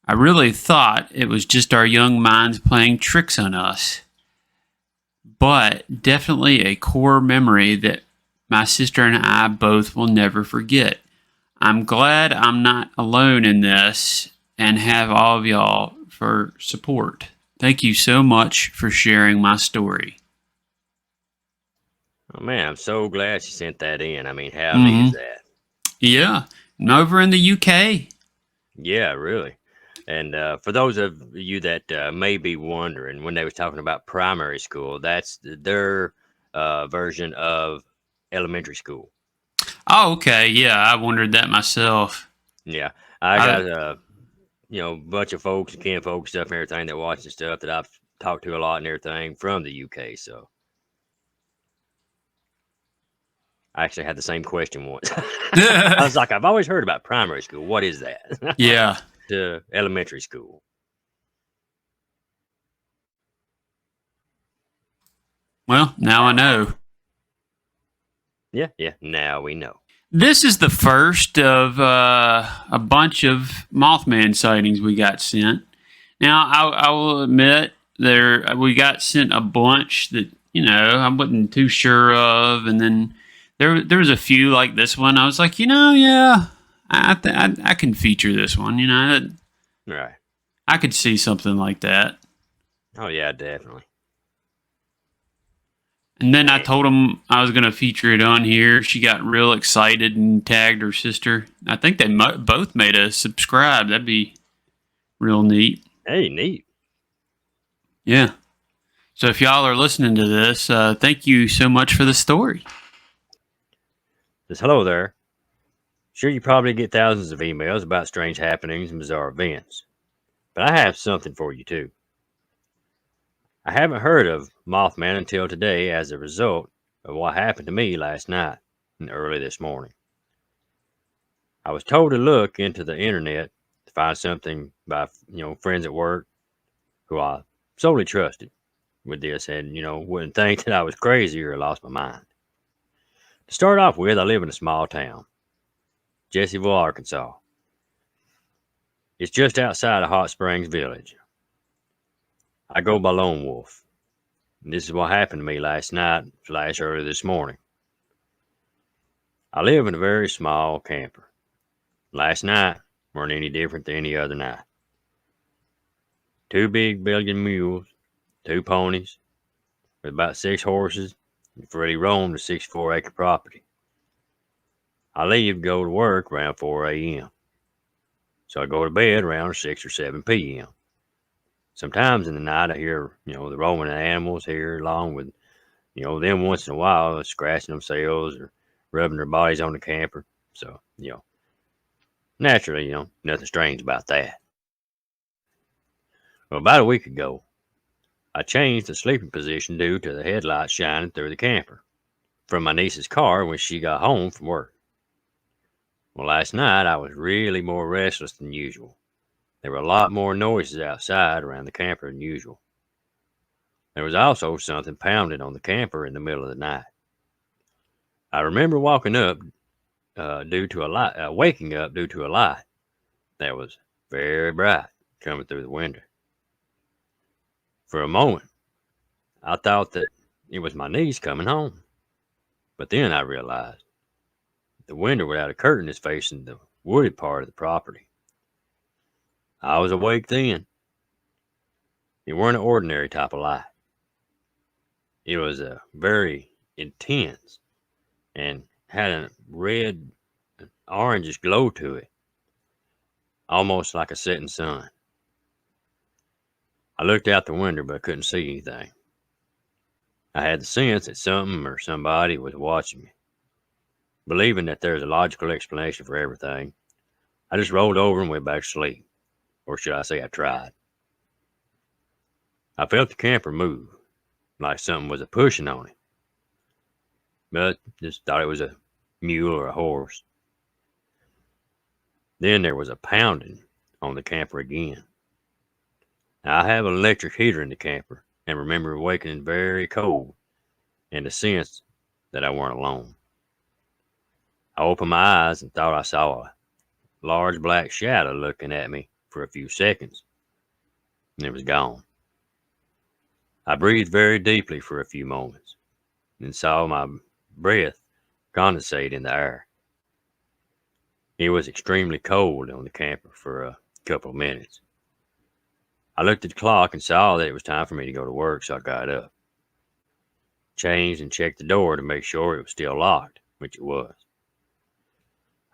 I really thought it was just our young minds playing tricks on us, but definitely a core memory that my sister and I both will never forget. I'm glad I'm not alone in this and have all of y'all for support. Thank you so much for sharing my story. Oh man, I'm so glad she sent that in. I mean, how neat is that? Yeah, and over in the UK. Yeah, really. And for those of you that may be wondering, when they was talking about primary school, that's their version of elementary school. Oh, okay. Yeah, I wondered that myself. Yeah, I got I, a bunch of folks and kin folks stuff and everything that watch the stuff that I've talked to a lot and everything from the UK. So I actually had the same question once. I was like, I've always heard about primary school. What is that? yeah. To elementary school. Well, now I know. Yeah, yeah. Now we know. This is the first of a bunch of Mothman sightings we got sent. Now, I will admit we got sent a bunch that I wasn't too sure of, and then there was a few like this one. I was like, yeah, I can feature this one. Right. I could see something like that. Oh yeah, definitely. And then I Man. told him I was going to feature it on here. She got real excited and tagged her sister. I think they both made us subscribe. That'd be real neat. Hey, neat. Yeah. So if y'all are listening to this, thank you so much for the story. Just hello there. Sure, you probably get thousands of emails about strange happenings and bizarre events, but I have something for you too. I haven't heard of Mothman until today as a result of what happened to me last night and early this morning. I was told to look into the internet to find something by friends at work who I solely trusted with this, and wouldn't think that I was crazy or lost my mind. To start off with, I live in a small town, Jesseville, Arkansas. It's just outside of Hot Springs Village. I go by Lone Wolf. And this is what happened to me last night / early this morning. I live in a very small camper. Last night weren't any different than any other night. 2 big Belgian mules, 2 ponies, with about 6 horses, and Freddie roamed the 64-acre property. I leave to go to work around 4 a.m. So I go to bed around 6 or 7 p.m. Sometimes in the night I hear, the roaming animals here along with, them once in a while scratching themselves or rubbing their bodies on the camper. So, naturally, nothing strange about that. Well, about a week ago, I changed the sleeping position due to the headlights shining through the camper from my niece's car when she got home from work. Well, last night I was really more restless than usual. There were a lot more noises outside around the camper than usual. There was also something pounding on the camper in the middle of the night. I remember waking up due to a light that was very bright coming through the window. For a moment, I thought that it was my niece coming home, but then I realized the window without a curtain is facing the wooded part of the property. I was awake then. It weren't an ordinary type of light. It was a very intense and had a red, orangish glow to it, almost like a setting sun. I looked out the window, but I couldn't see anything. I had the sense that something or somebody was watching me. Believing that there's a logical explanation for everything, I just rolled over and went back to sleep. Or should I say I tried. I felt the camper move, like something was a pushing on it. But just thought it was a mule or a horse. Then there was a pounding on the camper again. Now, I have an electric heater in the camper, and remember awakening very cold and the sense that I weren't alone. I opened my eyes and thought I saw a large black shadow looking at me for a few seconds, and it was gone. I breathed very deeply for a few moments and saw my breath condensate in the air. It was extremely cold on the camper for a couple of minutes. I looked at the clock and saw that it was time for me to go to work, so I got up, changed, and checked the door to make sure it was still locked, which it was.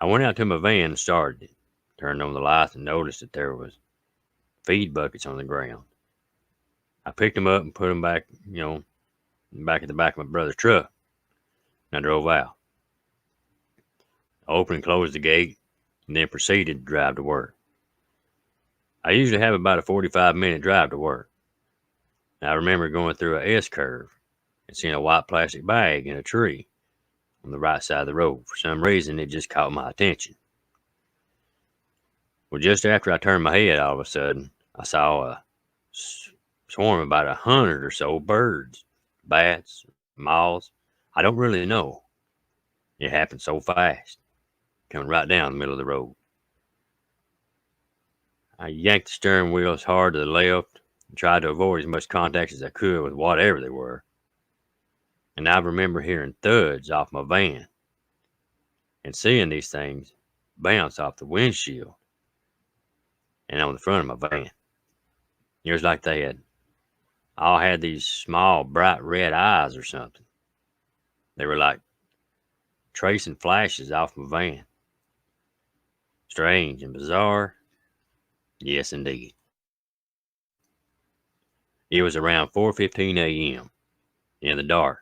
I went out to my van and started it, turned on the lights, and noticed that there was feed buckets on the ground. I picked them up and put them back, back at the back of my brother's truck, and I drove out. I opened and closed the gate, and then proceeded to drive to work. I usually have about a 45-minute drive to work. I remember going through a S-curve and seeing a white plastic bag in a tree on the right side of the road. For some reason, it just caught my attention. Well, just after I turned my head, all of a sudden, I saw a swarm of about 100 or so birds, bats, moths. I don't really know. It happened so fast, coming right down the middle of the road. I yanked the steering wheel as hard to the left and tried to avoid as much contact as I could with whatever they were. And I remember hearing thuds off my van and seeing these things bounce off the windshield and on the front of my van. It was like they all had these small, bright red eyes or something. They were like tracing flashes off my van. Strange and bizarre. Yes, indeed. It was around 4:15 a.m. in the dark.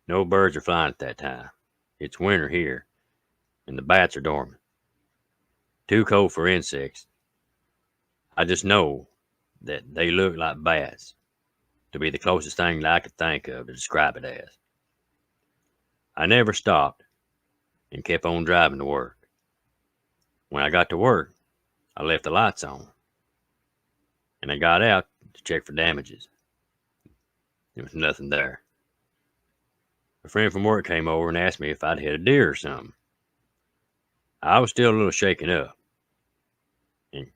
No birds are flying at that time. It's winter here, and the bats are dormant. Too cold for insects. I just know that they look like bats to be the closest thing that I could think of to describe it as. I never stopped and kept on driving to work. When I got to work, I left the lights on, and I got out to check for damages. There was nothing there. A friend from work came over and asked me if I'd hit a deer or something. I was still a little shaken up and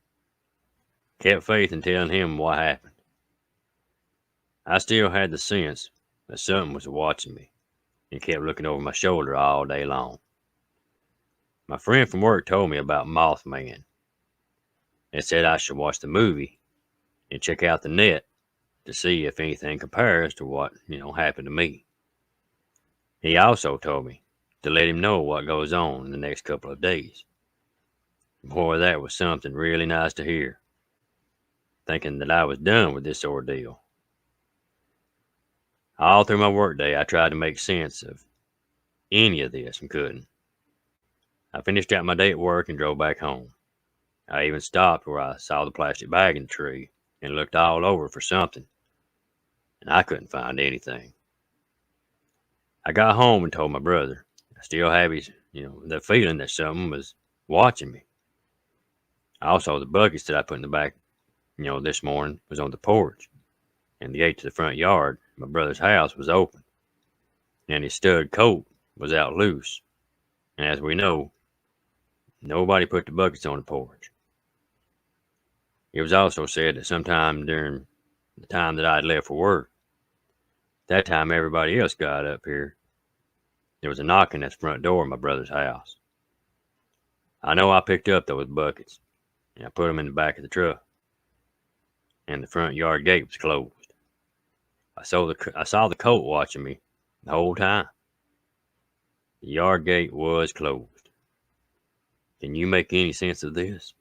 kept faith in telling him what happened. I still had the sense that something was watching me and kept looking over my shoulder all day long. My friend from work told me about Mothman and said I should watch the movie and check out the net to see if anything compares to what, happened to me. He also told me to let him know what goes on in the next couple of days. Boy, that was something really nice to hear, thinking that I was done with this ordeal. All through my workday, I tried to make sense of any of this and couldn't. I finished out my day at work and drove back home. I even stopped where I saw the plastic bag in the tree and looked all over for something, and I couldn't find anything. I got home and told my brother. I still have the feeling that something was watching me. Also, the buckets that I put in the back, this morning was on the porch, and the gate to the front yard, my brother's house, was open, and his stud coat was out loose. And as we know, nobody put the buckets on the porch. It was also said that sometime during the time that I had left for work, that time everybody else got up here, there was a knocking at the front door of my brother's house. I know I picked up those buckets, and I put them in the back of the truck, and the front yard gate was closed. I saw the coat watching me the whole time. The yard gate was closed. Can you make any sense of this?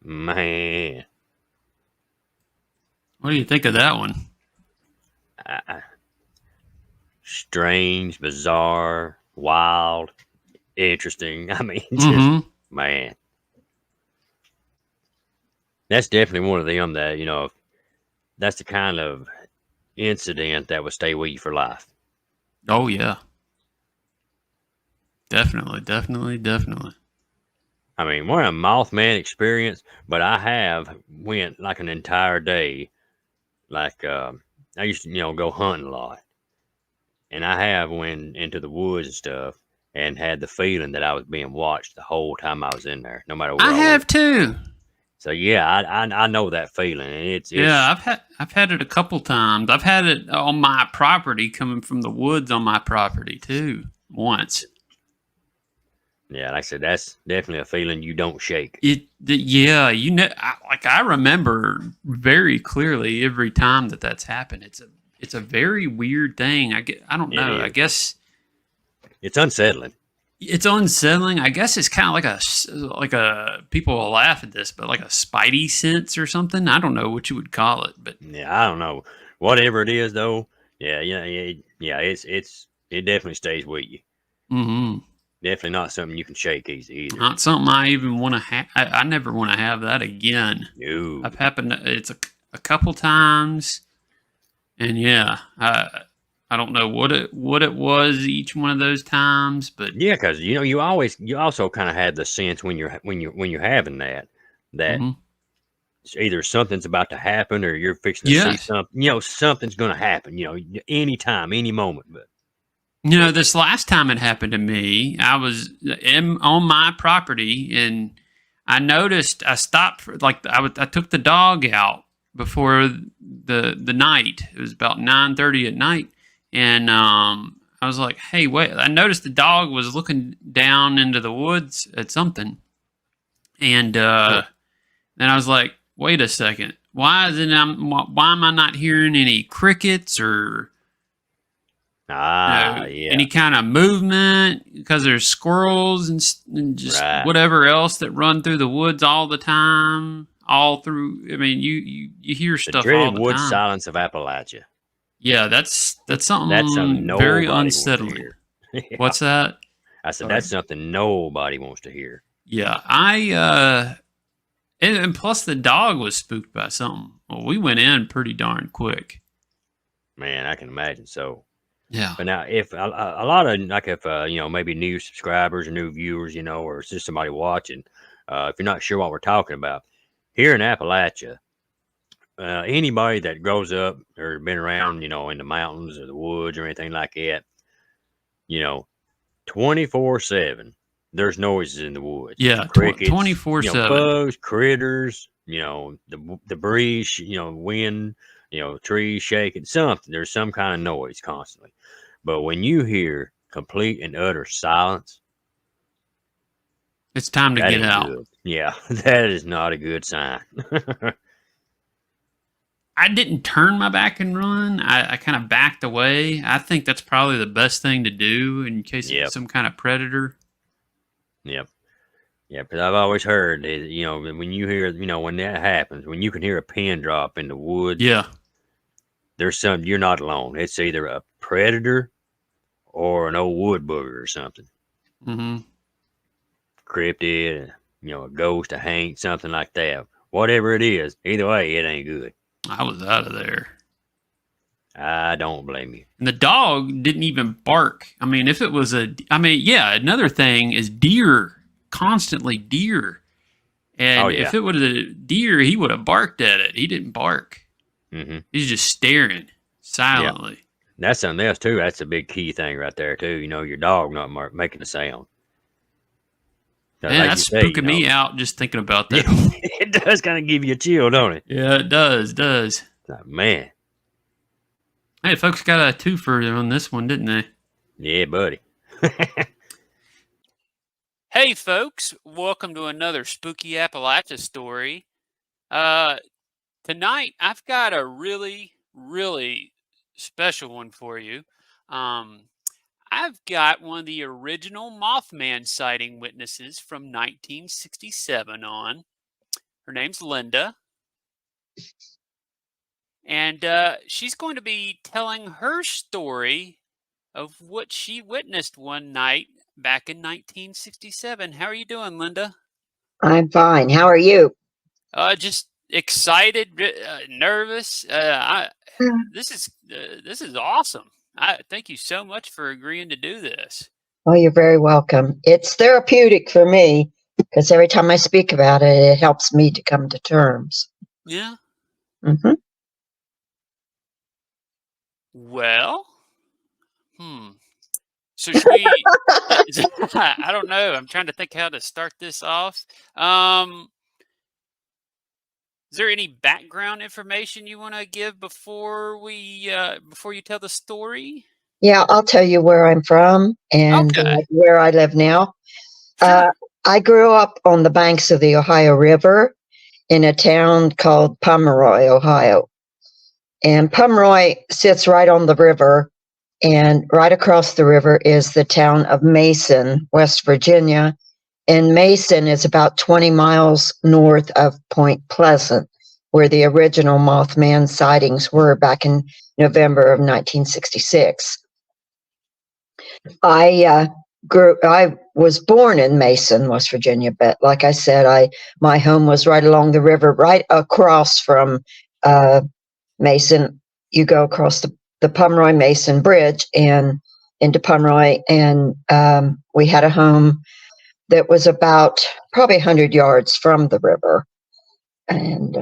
Man. What do you think of that one? Strange, bizarre, wild, interesting. I mean, man. That's definitely one of them that, that's the kind of incident that would stay with you for life. Oh, yeah. Definitely. I mean, we're a Mothman experience, but I have went like an entire day like I used to, go hunting a lot, and I have went into the woods and stuff, and had the feeling that I was being watched the whole time I was in there, no matter I where I went. have too. So yeah, I know that feeling, and Yeah, it's I've had it a couple times. I've had it on my property, coming from the woods on my property too. Once. yeah, like I said, that's definitely a feeling you don't shake. Yeah, I remember very clearly every time that's happened. It's a very weird thing. I don't It know. I is. guess It's unsettling. it's unsettling. I guess it's kind of like a people will laugh at this, but like a spidey sense or something. I don't know what you would call it, but Yeah, I don't know. Whatever it is, though. Yeah. It definitely stays with you. mhm. Definitely not something you can shake easy either. Not something I even want to have. I never want to have that again. No. I've happened. It's a couple times, and yeah, I don't know what it was each one of those times, but Yeah, because you also kind of have the sense when you're having that mhm. either something's about to happen or you're fixing to see Yes. something. Something's going to happen. Anytime, any moment. But This last time it happened to me, I was on my property, and I noticed I stopped I took the dog out before the night. It was about 9:30 at night, and I was like, "Hey, wait!" I noticed the dog was looking down into the woods at something, and then I was like, "Wait a second! Why am I not hearing any crickets or?" yeah, Any kind of movement because there's squirrels and just right. whatever else that run through the woods all the time. All through, I mean, you hear The stuff all dreaded the wood time. silence of Appalachia. Yeah, that's That's something something very nobody wants to unsettling. hear. Yeah. What's that? I said Sorry. that's something nobody wants to hear. Yeah, and plus the dog was spooked by something. Well, we went in pretty darn quick. Man, I can imagine so. Yeah. But now, if a lot of like if maybe new subscribers or new viewers, or it's just somebody watching, if you're not sure what we're talking about, here in Appalachia, anybody that grows up or been around, in the mountains or the woods or anything like that, 24/7, there's noises in the woods. Yeah, Crickets, 24/7. bugs, critters, the breeze, wind, trees shaking, something. There's some kind of noise constantly. But when you hear complete and utter silence, It's time to that get ain't out. good. Yeah, that is not a good sign. I didn't turn my back and run. I kind of backed away. I think that's probably the best thing to do in case Yep. it's some kind of predator. Yep. Yeah, because I've always heard that, when you hear, when that happens, when you can hear a pin drop in the woods, Yeah. there's something, you're not alone. It's either a predator or an old wood booger or something. Mm-hmm. Cryptid, a ghost, a haint, something like that. Whatever it is, either way, it ain't good. I was out of there. I don't blame you. And the dog didn't even bark. I mean, if it was another thing is deer, constantly deer. And if it was a deer, he would have barked at it. He didn't bark. Mm-hmm. He's just staring silently. Yep. That's something else, too. That's a big key thing right there, too. Your dog not making a sound. Man, like that's spooking me out just thinking about that. It does kind of give you a chill, don't it? Yeah, it does. Like, man. Hey, folks got a twofer on this one, didn't they? Yeah, buddy. Hey, folks. Welcome to another Spooky Appalachia story. Tonight, I've got a really, really special one for you. I've got one of the original Mothman sighting witnesses from 1967 on. Her name's Linda. And she's going to be telling her story of what she witnessed one night back in 1967. How are you doing, Linda? I'm fine. How are you? Just excited, nervous. This is awesome. Thank you so much for agreeing to do this. Oh, you're very welcome. It's therapeutic for me because every time I speak about it, it helps me to come to terms. Yeah. Mm-hmm. Well, so should we? I don't know. I'm trying to think how to start this off. Is there any background information you want to give before you tell the story? Yeah, I'll tell you where I'm from and Okay, where I live now. Uh, sure. I grew up on the banks of the Ohio River in a town called Pomeroy, Ohio. And Pomeroy sits right on the river, and right across the river is the town of Mason, West Virginia. And Mason is about 20 miles north of Point Pleasant, where the original Mothman sightings were back in November of 1966. I was born in Mason, West Virginia, but like I said, my home was right along the river, right across from Mason. You go across the Pomeroy Mason Bridge and into Pomeroy, and we had a home that was about probably 100 yards from the river. And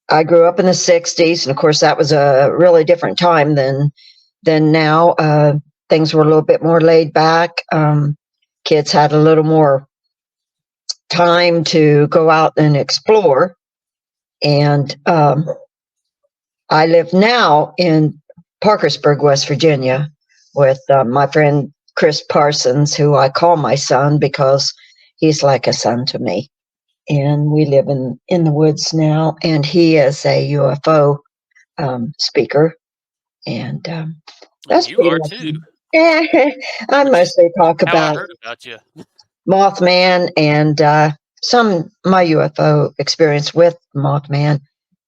I grew up in the 60s, and of course that was a really different time than now. Things were a little bit more laid back. Kids had a little more time to go out and explore. And I live now in Parkersburg, West Virginia, with my friend Chris Parsons, who I call my son because he's like a son to me. And we live in the woods now, and he is a UFO speaker. And that's You pretty are much too. I Which is mostly talk how I about heard about you. Mothman and my UFO experience with Mothman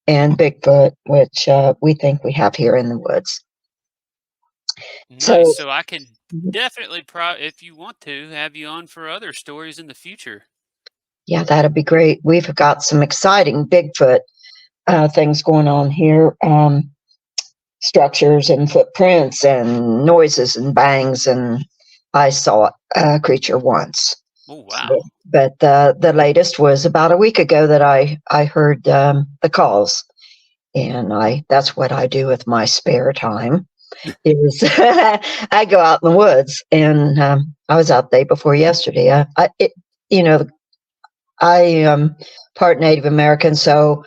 and Bigfoot, which we think we have here in the woods. Nice. So, So I can definitely, if you want to, have you on for other stories in the future. yeah, that'd be great. We've got some exciting Bigfoot things going on here. Structures and footprints and noises and bangs, and I saw a creature once. Oh wow. But the latest was about a week ago that I heard the calls, and that's what I do with my spare time. Is I go out in the woods, and I was out there before yesterday. You know, I am part Native American, so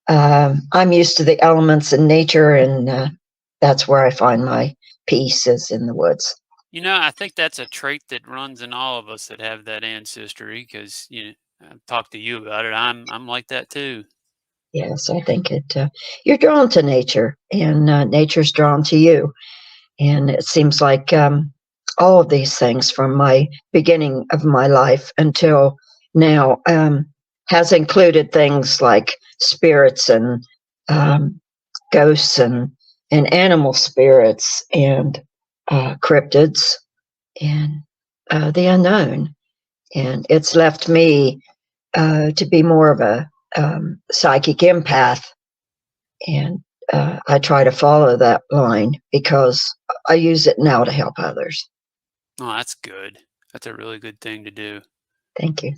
I'm used to the elements and nature, and that's where I find my peace is in the woods. I think that's a trait that runs in all of us that have that ancestry. Because I've talked to you about it. I'm like that too. Yes, I think you're drawn to nature, and nature's drawn to you. And it seems like all of these things from my beginning of my life until now has included things like spirits and ghosts and animal spirits and cryptids and the unknown. And it's left me to be more of a psychic empath. And I try to follow that line because I use it now to help others. Oh, that's good. That's a really good thing to do. Thank you.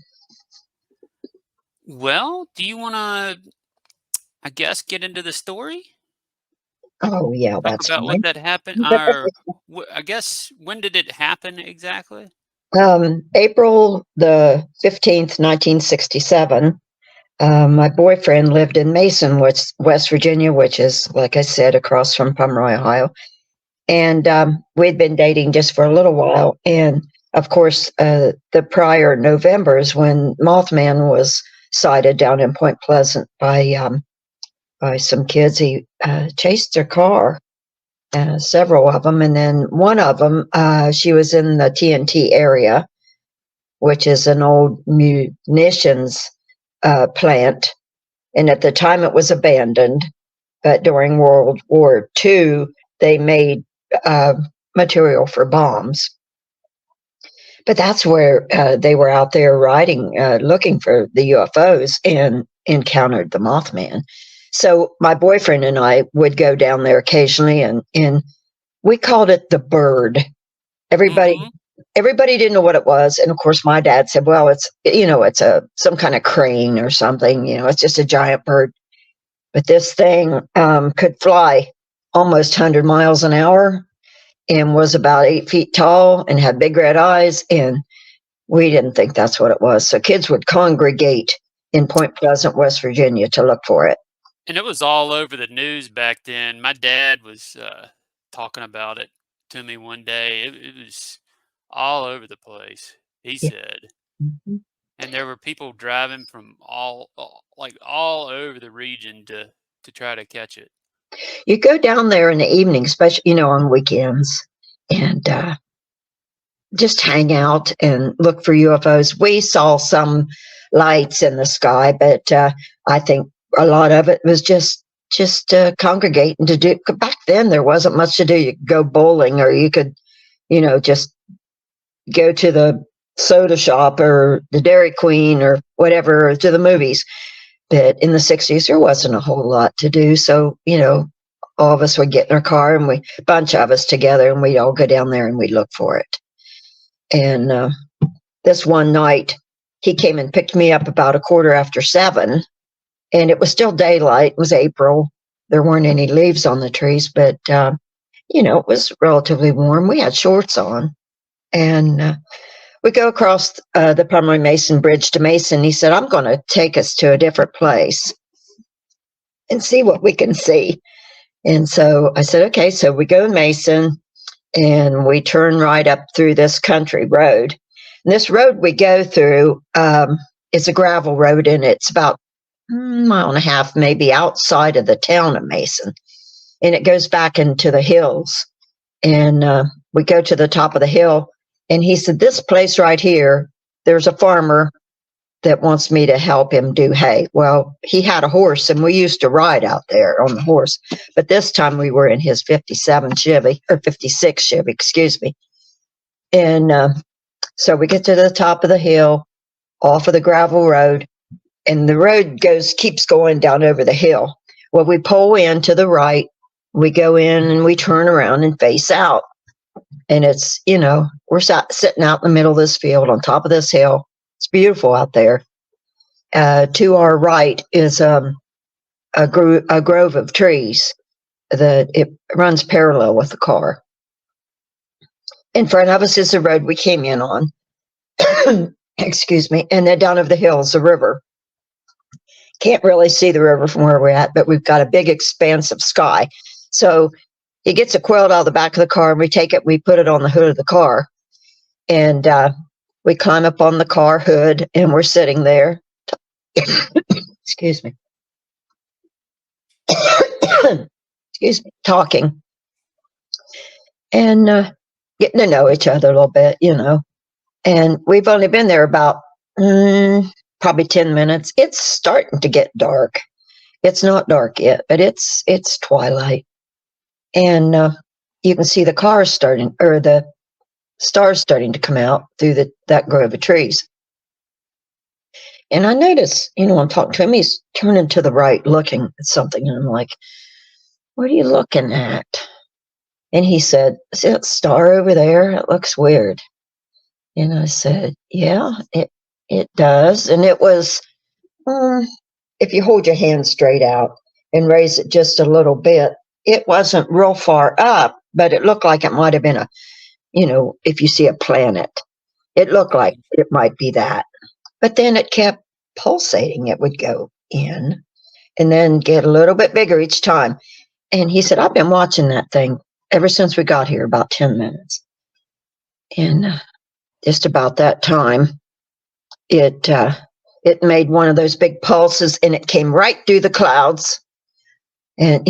Well, do you want to, I guess, get into the story? Oh, yeah, Talk that's about what fine. that happened, or I guess when did it happen exactly? April the 15th, 1967. My boyfriend lived in Mason, West Virginia, which is, like I said, across from Pomeroy, Ohio. And we'd been dating just for a little while. And of course, the prior Novembers when Mothman was sighted down in Point Pleasant by some kids, he chased their car, several of them. And then one of them, she was in the TNT area, which is an old munitions plant. And at the time it was abandoned, but during World War II, they made material for bombs. But that's where they were out there riding, looking for the UFOs and encountered the Mothman. So my boyfriend and I would go down there occasionally, and we called it the bird. Everybody Mm-hmm. everybody didn't know what it was, and of course my dad said, well, it's some kind of crane or something, it's just a giant bird. But this thing could fly, almost 100 miles an hour and was about 8 feet tall and had big red eyes. And we didn't think that's what it was. So kids would congregate in Point Pleasant, West Virginia to look for it. And it was all over the news back then. My dad was talking about it to me one day. It was all over the place, he said. Mm-hmm. And there were people driving from all over the region to try to catch it. You go down there in the evening, especially, on weekends, and just hang out and look for UFOs. We saw some lights in the sky, but I think a lot of it was just congregating to do. Back then, there wasn't much to do. You could go bowling, or you could, just go to the soda shop or the Dairy Queen or whatever, or to the movies. But in the 60s, there wasn't a whole lot to do. So, all of us would get in our car and a bunch of us together, and we'd all go down there and we'd look for it. And this one night, he came and picked me up about 7:15, and it was still daylight. It was April. There weren't any leaves on the trees, but, it was relatively warm. We had shorts on. And we go across the Pomeroy Mason Bridge to Mason. He said, I'm going to take us to a different place and see what we can see. And so I said, okay. So we go to Mason, and we turn right up through this country road. And this road we go through is a gravel road, and it's about a mile and a half maybe outside of the town of Mason. And it goes back into the hills. And we go to the top of the hill. And he said, this place right here, there's a farmer that wants me to help him do hay. Well, he had a horse, and we used to ride out there on the horse. But this time we were in his 56 Chevy, excuse me. And so we get to the top of the hill, off of the gravel road, and the road keeps going down over the hill. Well, we pull in to the right, we go in, and we turn around and face out. And it's, we're sitting out in the middle of this field on top of this hill. It's beautiful out there. To our right is a grove of trees that it runs parallel with the car. In front of us is the road we came in on. Excuse me. And then down over the hill is the river. Can't really see the river from where we're at, but we've got a big expanse of sky. So he gets a quilt out of the back of the car, and we take it, we put it on the hood of the car. And we climb up on the car hood, and we're sitting there. Excuse me. Excuse me. Talking. And getting to know each other a little bit, And we've only been there about probably 10 minutes. It's starting to get dark. It's not dark yet, but it's twilight. And you can see the cars the stars starting to come out through that grove of trees. And I notice, I'm talking to him, he's turning to the right, looking at something. And I'm like, what are you looking at? And he said, see that star over there? It looks weird. And I said, yeah, it does. And it was, if you hold your hand straight out and raise it just a little bit, it wasn't real far up, but it looked like it might have been if you see a planet, it looked like it might be that. But then it kept pulsating. It would go in and then get a little bit bigger each time. And he said, I've been watching that thing ever since we got here, about 10 minutes. And just about that time, it made one of those big pulses, and it came right through the clouds. And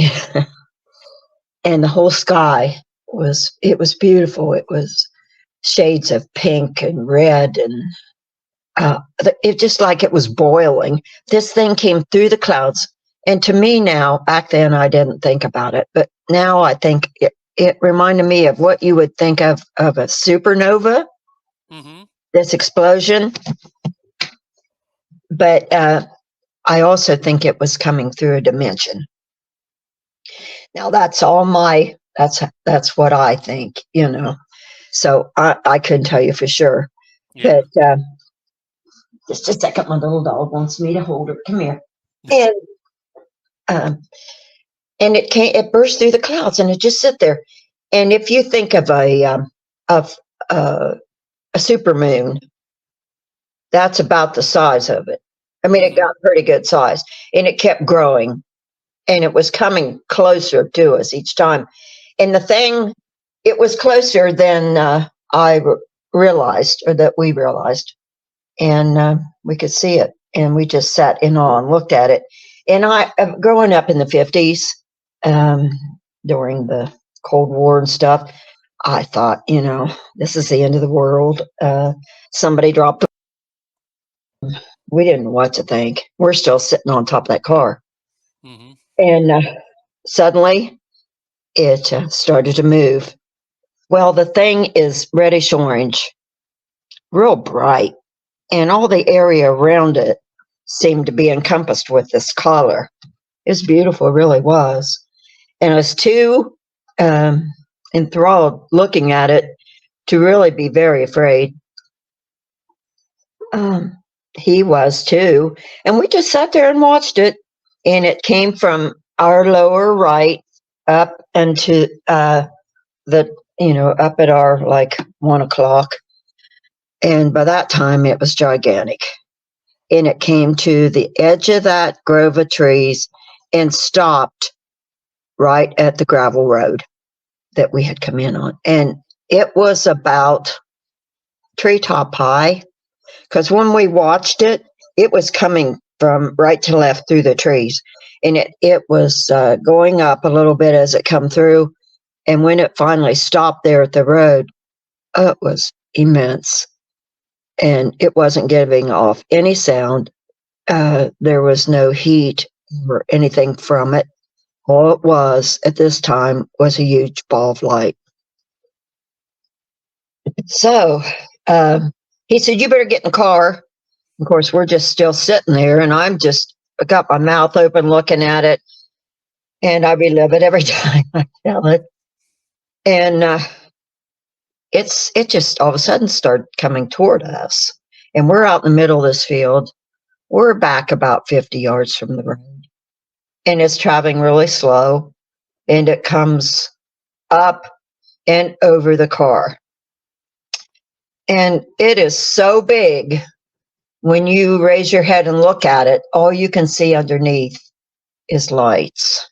and the whole sky was beautiful. It was shades of pink and red, and it just like it was boiling. This thing came through the clouds. And to me now, back then I didn't think about it, but now I think it reminded me of what you would think of a supernova, this explosion. But I also think it was coming through a dimension. Now that's all that's what I think, So I couldn't tell you for sure. Yeah. But just a second, my little dog wants me to hold her. Come here. and it burst through the clouds, and it just sit there. And if you think of a supermoon, that's about the size of it. I mean, it got pretty good size, and it kept growing, and it was coming closer to us each time. And the thing, it was closer than realized, or that we realized, and we could see it, and we just sat in awe and looked at it. And growing up in the 50s, during the Cold War and stuff, I thought, this is the end of the world. Somebody dropped. We didn't know what to think. We're still sitting on top of that car. Mm-hmm. And suddenly it started to move. Well, the thing is reddish orange, real bright, and all the area around it seemed to be encompassed with this color. It was beautiful, it really was. And I was too enthralled looking at it to really be very afraid. He was too. And we just sat there and watched it. And it came from our lower right up into up at our 1 o'clock. And by that time it was gigantic. And it came to the edge of that grove of trees and stopped right at the gravel road that we had come in on. And it was about treetop high, because when we watched it, it was coming from right to left through the trees. And it was going up a little bit as it come through. And when it finally stopped there at the road, it was immense. And it wasn't giving off any sound. There was no heat or anything from it. All it was at this time was a huge ball of light. So he said, "You better get in the car." Of course, we're just still sitting there, and I got my mouth open looking at it, and I relive it every time I tell it. And it just all of a sudden started coming toward us. And we're out in the middle of this field. We're back about 50 yards from the road. And it's traveling really slow. And it comes up and over the car. And it is so big, when you raise your head and look at it, all you can see underneath is lights.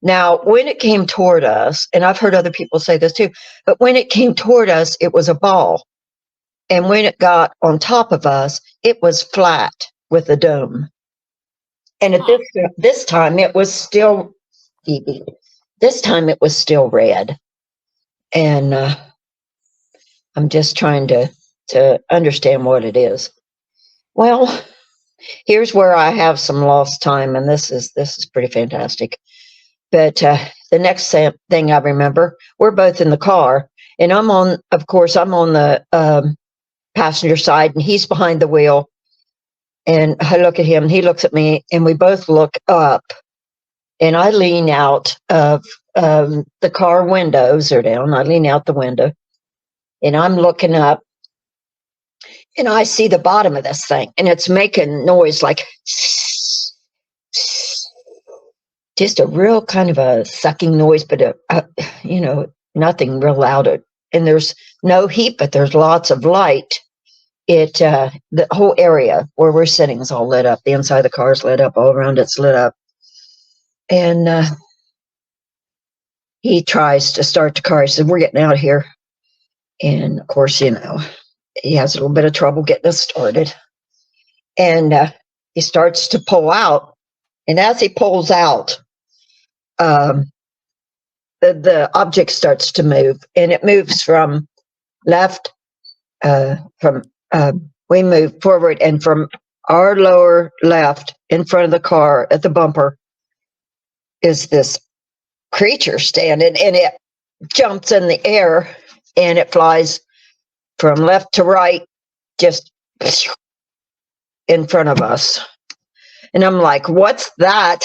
Now, when it came toward us, and I've heard other people say this too, but when it came toward us, it was a ball. And when it got on top of us, it was flat with a dome. And at this time, it was still, this time it was still red. And I'm just trying to understand what it is. Well, here's where I have some lost time, and this is pretty fantastic. But the next thing I remember, we're both in the car, and I'm on the passenger side, and he's behind the wheel. And I look at him, and he looks at me, and we both look up. And I lean out of the car windows are down. I lean out the window, and I'm looking up, and I see the bottom of this thing, and it's making noise like just a real kind of a sucking noise, but nothing real loud. And there's no heat, but there's lots of light. The whole area where we're sitting is all lit up. The inside of the car is lit up. All around it's lit up. And he tries to start the car. He said, "We're getting out of here." And of course, he has a little bit of trouble getting us started. And he starts to pull out. And as he pulls out, the object starts to move. And it moves from left, we move forward, and from our lower left in front of the car at the bumper is this creature standing, and it jumps in the air, and it flies from left to right, just in front of us. And I'm like, "What's that?"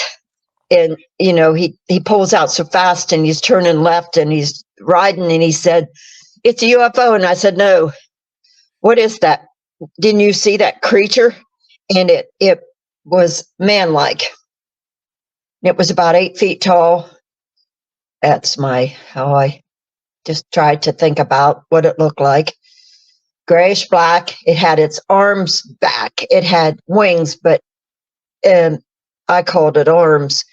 And, he pulls out so fast, and he's turning left, and he's riding, and he said, "It's a UFO." And I said, "No, what is that? Didn't you see that creature?" And it was man-like. It was about 8 feet tall. That's how I just tried to think about what it looked like. Grayish black. It had its arms back. It had wings, but I called it arms.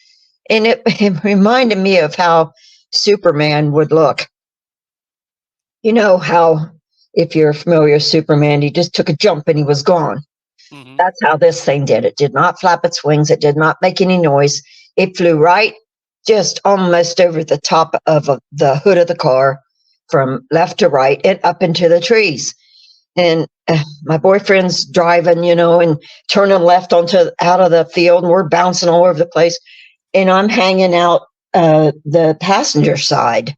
And it reminded me of how Superman would look. You know how, if you're familiar with Superman, he just took a jump and he was gone. Mm-hmm. That's how this thing did. It did not flap its wings. It did not make any noise. It flew right just almost over the top of the hood of the car from left to right and up into the trees. And my boyfriend's driving, and turning left out of the field, and we're bouncing all over the place. And I'm hanging out the passenger side.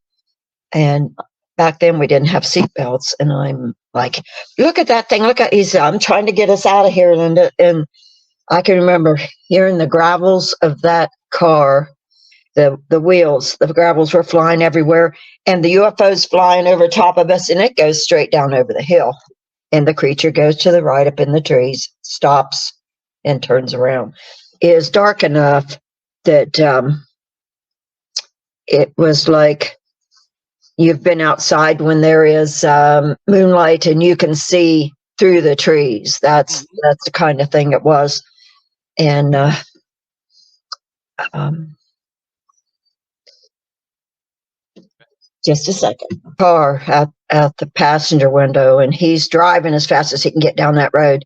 And back then we didn't have seatbelts. And I'm like, look at that thing. I'm trying to get us out of here, Linda. And I can remember hearing the gravels of that car, the wheels, the gravels were flying everywhere, and the UFO's flying over top of us, and it goes straight down over the hill. And the creature goes to the right up in the trees, stops, and turns around. It is dark enough that it was like you've been outside when there is moonlight and you can see through the trees. That's the kind of thing it was. And just a second. Car at the passenger window, and he's driving as fast as he can get down that road.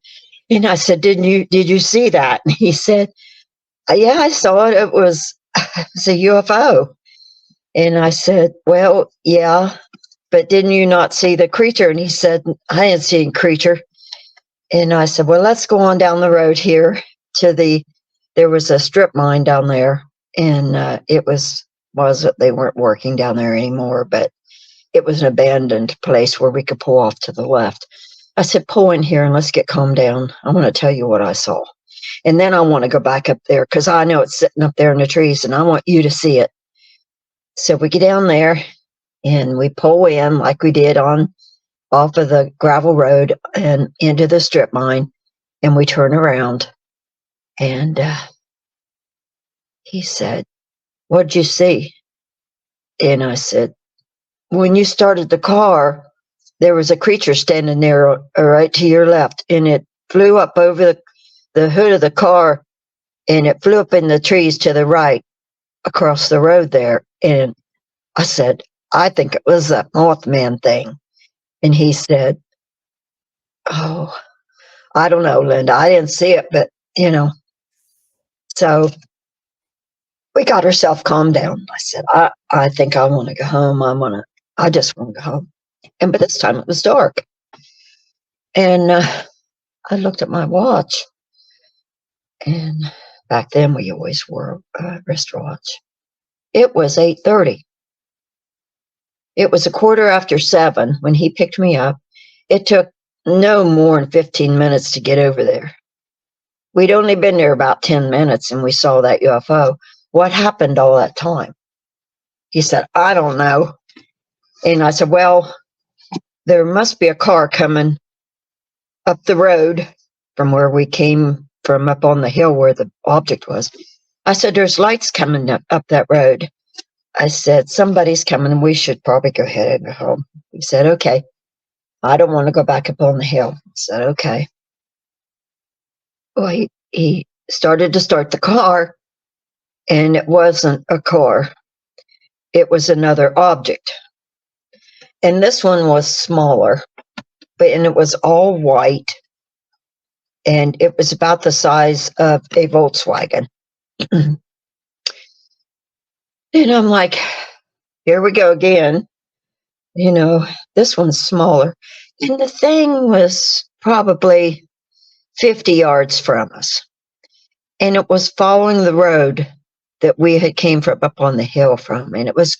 And I said, did you see that? And he said, yeah, I saw it. It was a UFO. And I said, well, yeah, but didn't you not see the creature? And he said, I didn't see a creature. And I said, well, let's go on down the road here there was a strip mine down there, and they weren't working down there anymore, but it was an abandoned place where we could pull off to the left. I said, pull in here and let's get calmed down. I want to tell you what I saw. And then I want to go back up there because I know it's sitting up there in the trees and I want you to see it. So we get down there and we pull in like we did off of the gravel road and into the strip mine, and we turn around, and he said, what'd you see? And I said, when you started the car, there was a creature standing there right to your left, and it flew up over the hood of the car, and it flew up in the trees to the right across the road there. And I said, I think it was that Mothman thing. And he said, oh, I don't know, Linda. I didn't see it, but, So we got ourselves calmed down. I said, I think I want to go home. I just want to go home. And by this time it was dark. And I looked at my watch. And back then we always wore a wristwatch. It was 8:30. It was 7:15 when he picked me up. It took no more than 15 minutes to get over there. We'd only been there about 10 minutes and we saw that UFO. What happened all that time? He said, I don't know. And I said, well, there must be a car coming up the road from where we came from, up on the hill where the object was. I said, there's lights coming up that road. I said, somebody's coming and we should probably go ahead and go home. He said, okay. I don't want to go back up on the hill. I said, okay. Well, he started to start the car, and it wasn't a car. It was another object. And this one was smaller, and it was all white, and it was about the size of a Volkswagen. And I'm like, here we go again. This one's smaller. And the thing was probably 50 yards from us. And it was following the road that we had came from up on the hill from. And it was,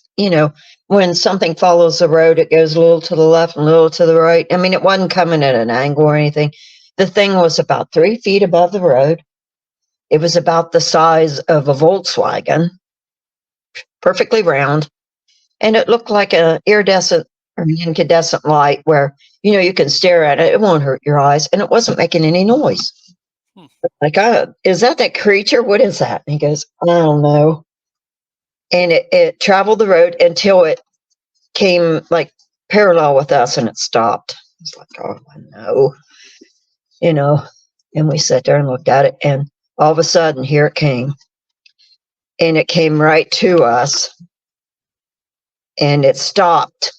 when something follows the road, it goes a little to the left and a little to the right. I mean, it wasn't coming at an angle or anything. The thing was about 3 feet above the road. It was about the size of a Volkswagen, perfectly round. And it looked like an iridescent or incandescent light where, you can stare at it. It won't hurt your eyes. And it wasn't making any noise. Like, is that creature? What is that? And he goes, I don't know. And it traveled the road until it came like parallel with us and it stopped. It's like, oh no, and we sat there and looked at it, and all of a sudden here it came, and it came right to us, and it stopped,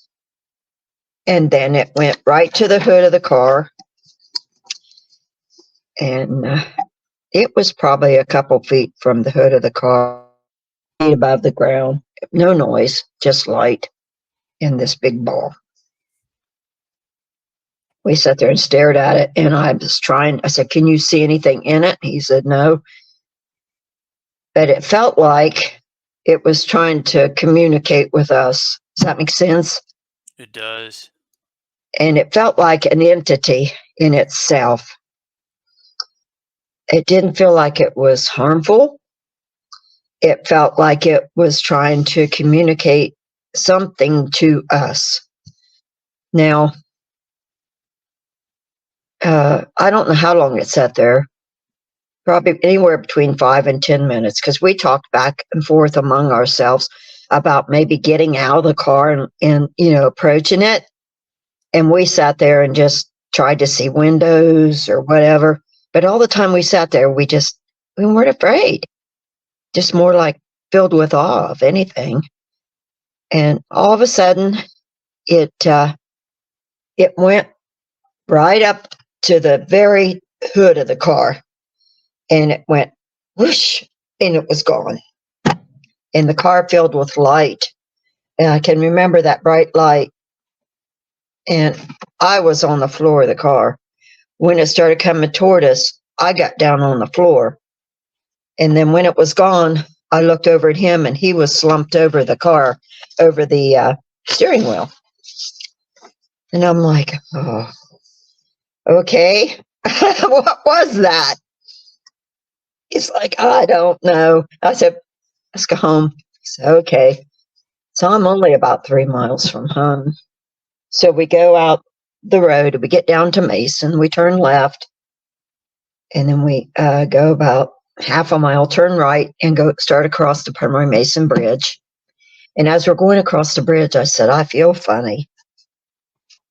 and then it went right to the hood of the car, and it was probably a couple feet from the hood of the car, above the ground. No noise, just light in this big ball. We sat there and stared at it, and I said, can you see anything in it? He said, no. But it felt like it was trying to communicate with us. Does that make sense? It does. And it felt like an entity in itself. It didn't feel like it was harmful. It felt like it was trying to communicate something to us. Now, I don't know how long it sat there, probably anywhere between 5 and 10 minutes, because we talked back and forth among ourselves about maybe getting out of the car and approaching it. And we sat there and just tried to see windows or whatever. But all the time we sat there, we weren't afraid, just more like filled with awe of anything. And all of a sudden, it went right up to the very hood of the car, and it went whoosh, and it was gone. And the car filled with light, and I can remember that bright light. And I was on the floor of the car. When it started coming toward us, I got down on the floor. And then when it was gone, I looked over at him, and he was slumped over the car, over the steering wheel. And I'm like, oh, okay. What was that? He's like, I don't know. I said, let's go home. He said, okay. So I'm only about 3 miles from home. So we go out the road, we get down to Mason, we turn left, and then we go about half a mile, turn right, and start across the Pomeroy Mason Bridge. And as we're going across the bridge, I said, I feel funny.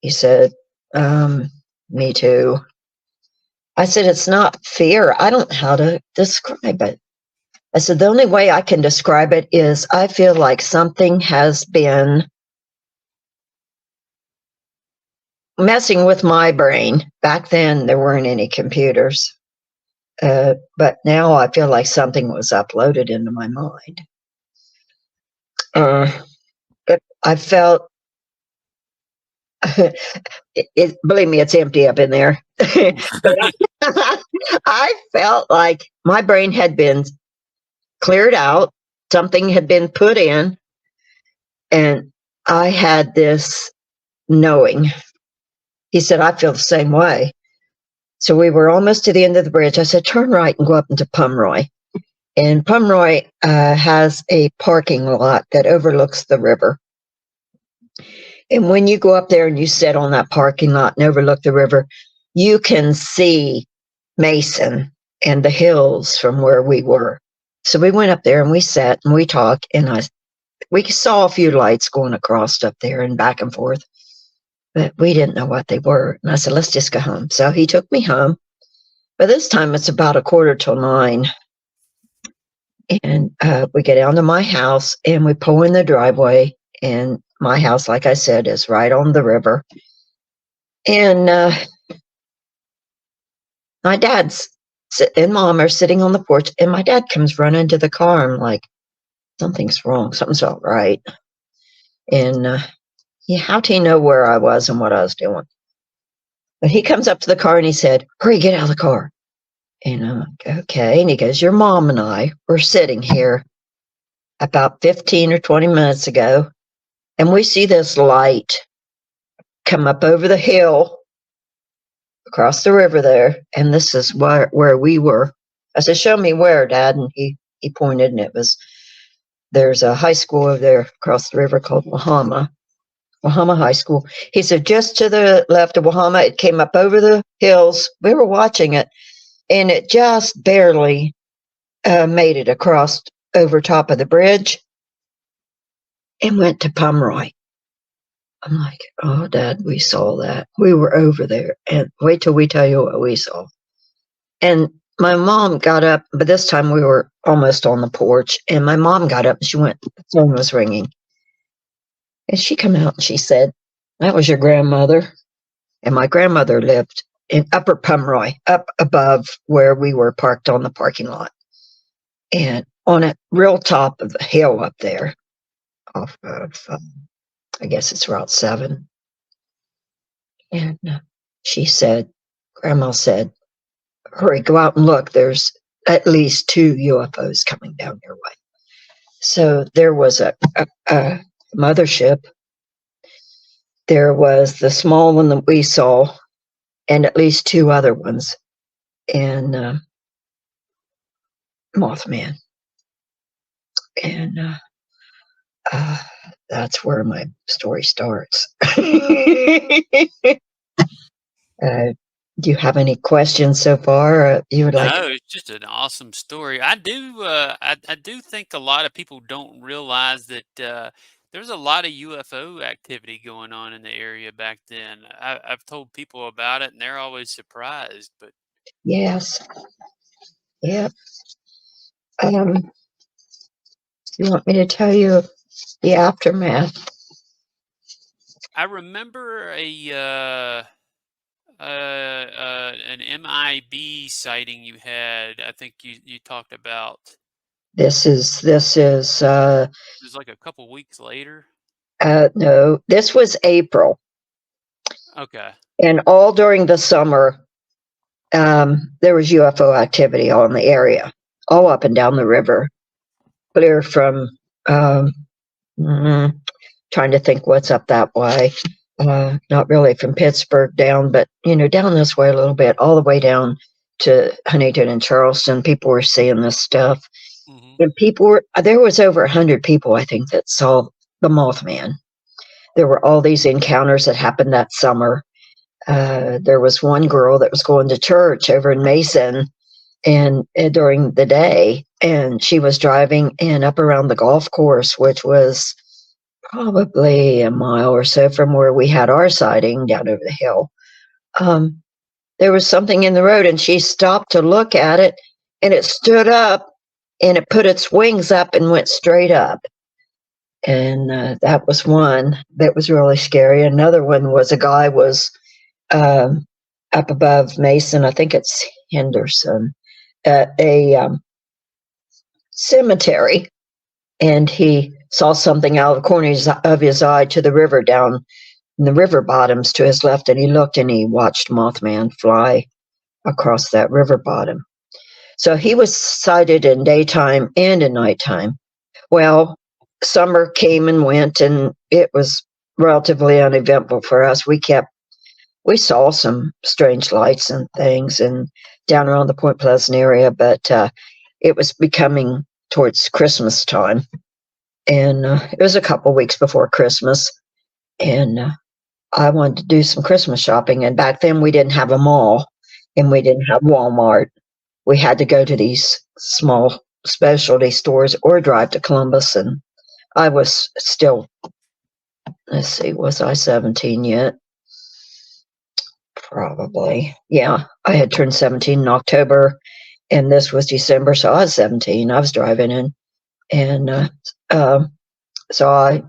He said, me too. I said, it's not fear. I don't know how to describe it. I said, the only way I can describe it is I feel like something has been messing with my brain. Back then, there weren't any computers. But now I feel like something was uploaded into my mind. But I felt, believe me, it's empty up in there. I felt like my brain had been cleared out, something had been put in, and I had this knowing. He said, I feel the same way. So we were almost to the end of the bridge. I said, turn right and go up into Pomeroy. And Pomeroy has a parking lot that overlooks the river. And when you go up there and you sit on that parking lot and overlook the river, you can see Mason and the hills from where we were. So we went up there and we sat and we talked, and we saw a few lights going across up there and back and forth, but we didn't know what they were. And I said, let's just go home. So he took me home. But this time it's about 9:15. And we get down to my house and we pull in the driveway, and my house, like I said, is right on the river. And my dad's and mom are sitting on the porch, and my dad comes running to the car. I'm like, something's wrong. Something's not right. And how'd he know where I was and what I was doing? But he comes up to the car and he said, hurry, get out of the car. And I'm like, okay. And he goes, your mom and I were sitting here about 15 or 20 minutes ago, and we see this light come up over the hill across the river there, and this is where we were. I said, show me where, Dad. And he pointed, and there's a high school over there across the river called Wahama High School. He said, just to the left of Wahama, it came up over the hills. We were watching it, and it just barely made it across over top of the bridge and went to Pomeroy. I'm like, oh, Dad, we saw that. We were over there, and wait till we tell you what we saw. And my mom got up, but this time we were almost on the porch, and my mom got up and she went, the phone was ringing. And she came out and she said, that was your grandmother. And my grandmother lived in Upper Pomeroy, up above where we were parked on the parking lot. And on a real top of the hill up there, off of, I guess it's Route 7. And she said, Grandma said, hurry, go out and look. There's at least 2 UFOs coming down your way. So there was a mothership. There was the small one that we saw, and at least 2 other ones. And Mothman. And that's where my story starts. Do you have any questions so far? You would like? No, it's just an awesome story. I do think a lot of people don't realize that there's a lot of UFO activity going on in the area back then. I've told people about it, and they're always surprised. But Yes. Yeah. You want me to tell you the aftermath? I remember an MIB sighting you had. I think you talked about. This is It was like a couple weeks later. No, this was April. Okay. And all during the summer, there was UFO activity on the area, all up and down the river, clear from, trying to think what's up that way. Not really from Pittsburgh down, but, down this way a little bit, all the way down to Huntington and Charleston. People were seeing this stuff. Mm-hmm. And there was over 100 people, I think, that saw the Mothman. There were all these encounters that happened that summer. There was one girl that was going to church over in Mason and during the day, and she was driving and up around the golf course, which was probably a mile or so from where we had our sighting down over the hill. There was something in the road, and she stopped to look at it, and it stood up, and it put its wings up and went straight up. And that was one that was really scary. Another one was a guy was up above Mason, I think it's Henderson, at a cemetery, and he saw something out of the corner of his eye to the river down in the river bottoms to his left, and he looked and he watched Mothman fly across that river bottom. So he was sighted in daytime and in nighttime. Well, summer came and went, and it was relatively uneventful for us. We saw some strange lights and things and down around the Point Pleasant area, but it was becoming towards Christmas time. And it was a couple weeks before Christmas. And I wanted to do some Christmas shopping. And back then we didn't have a mall and we didn't have Walmart. We had to go to these small specialty stores or drive to Columbus. And I was still, let's see, was I 17 yet? Probably. Yeah, I had turned 17 in October, and this was December, so I was 17. I was driving in, and so I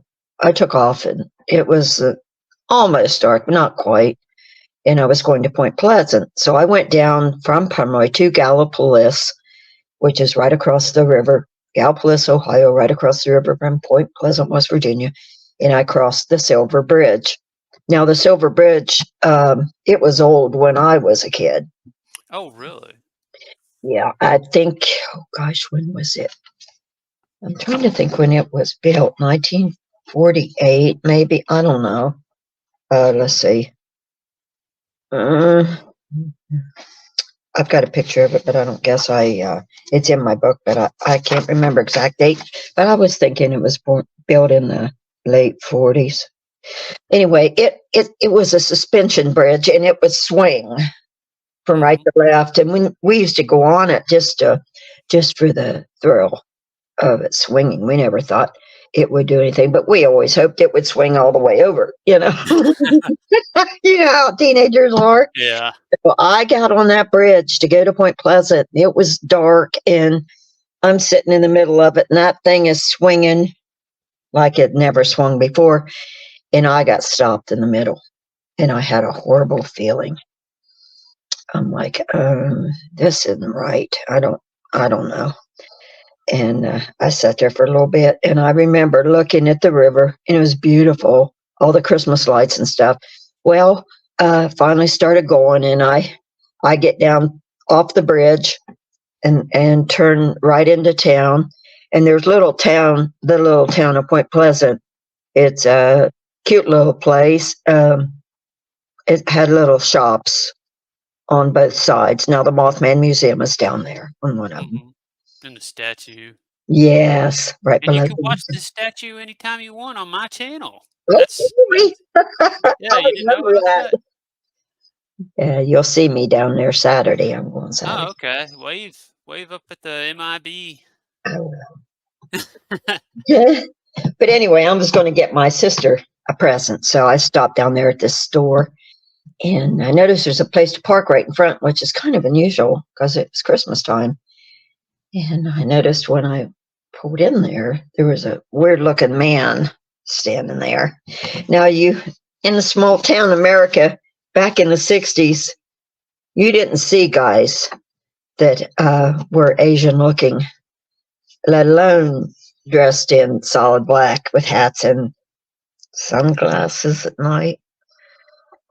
took off, and it was almost dark, but not quite, and I was going to Point Pleasant. So I went down from Pomeroy to Gallipolis, which is right across the river, Gallipolis, Ohio, right across the river from Point Pleasant, West Virginia, and I crossed the Silver Bridge. Now, the Silver Bridge, it was old when I was a kid. Oh, really? Yeah, I think, oh gosh, when was it? I'm trying to think when it was built, 1948, maybe, I don't know. Let's see. I've got a picture of it, but I don't guess it's in my book, but I can't remember exact date. But I was thinking it was built in the late 40s. Anyway, it was a suspension bridge, and it would swing. from right to left. And we used to go on it just for the thrill of it swinging. We never thought it would do anything, but we always hoped it would swing all the way over, you know. You know how teenagers are. Yeah. Well, I got on that bridge to go to Point Pleasant. It was dark, and I'm sitting in the middle of it, and that thing is swinging like it never swung before. And I got stopped in the middle, and I had a horrible feeling. I'm like, this isn't right. I don't know. And I sat there for a little bit, and I remember looking at the river, and it was beautiful, all the Christmas lights and stuff. Well, finally started going, and I get down off the bridge and turn right into town. And there's the little town of Point Pleasant. It's a cute little place. It had little shops on both sides. Now the Mothman Museum is down there on one of them. And the statue. Yes, right And you below. can watch the statue anytime you want on my channel. Oh, That's really? yeah, you didn't know remember about that? Yeah, you'll see me down there Saturday. I'm going Saturday. Oh, okay. Wave up at the MIB. I will. But anyway, I'm just going to get my sister a present. So I stopped down there at this store, and I noticed there's a place to park right in front, which is kind of unusual because it was Christmas time. And I noticed when I pulled in there was a weird looking man standing there. Now, in the small town America back in the 60s, you didn't see guys that were Asian looking, let alone dressed in solid black with hats and sunglasses at night.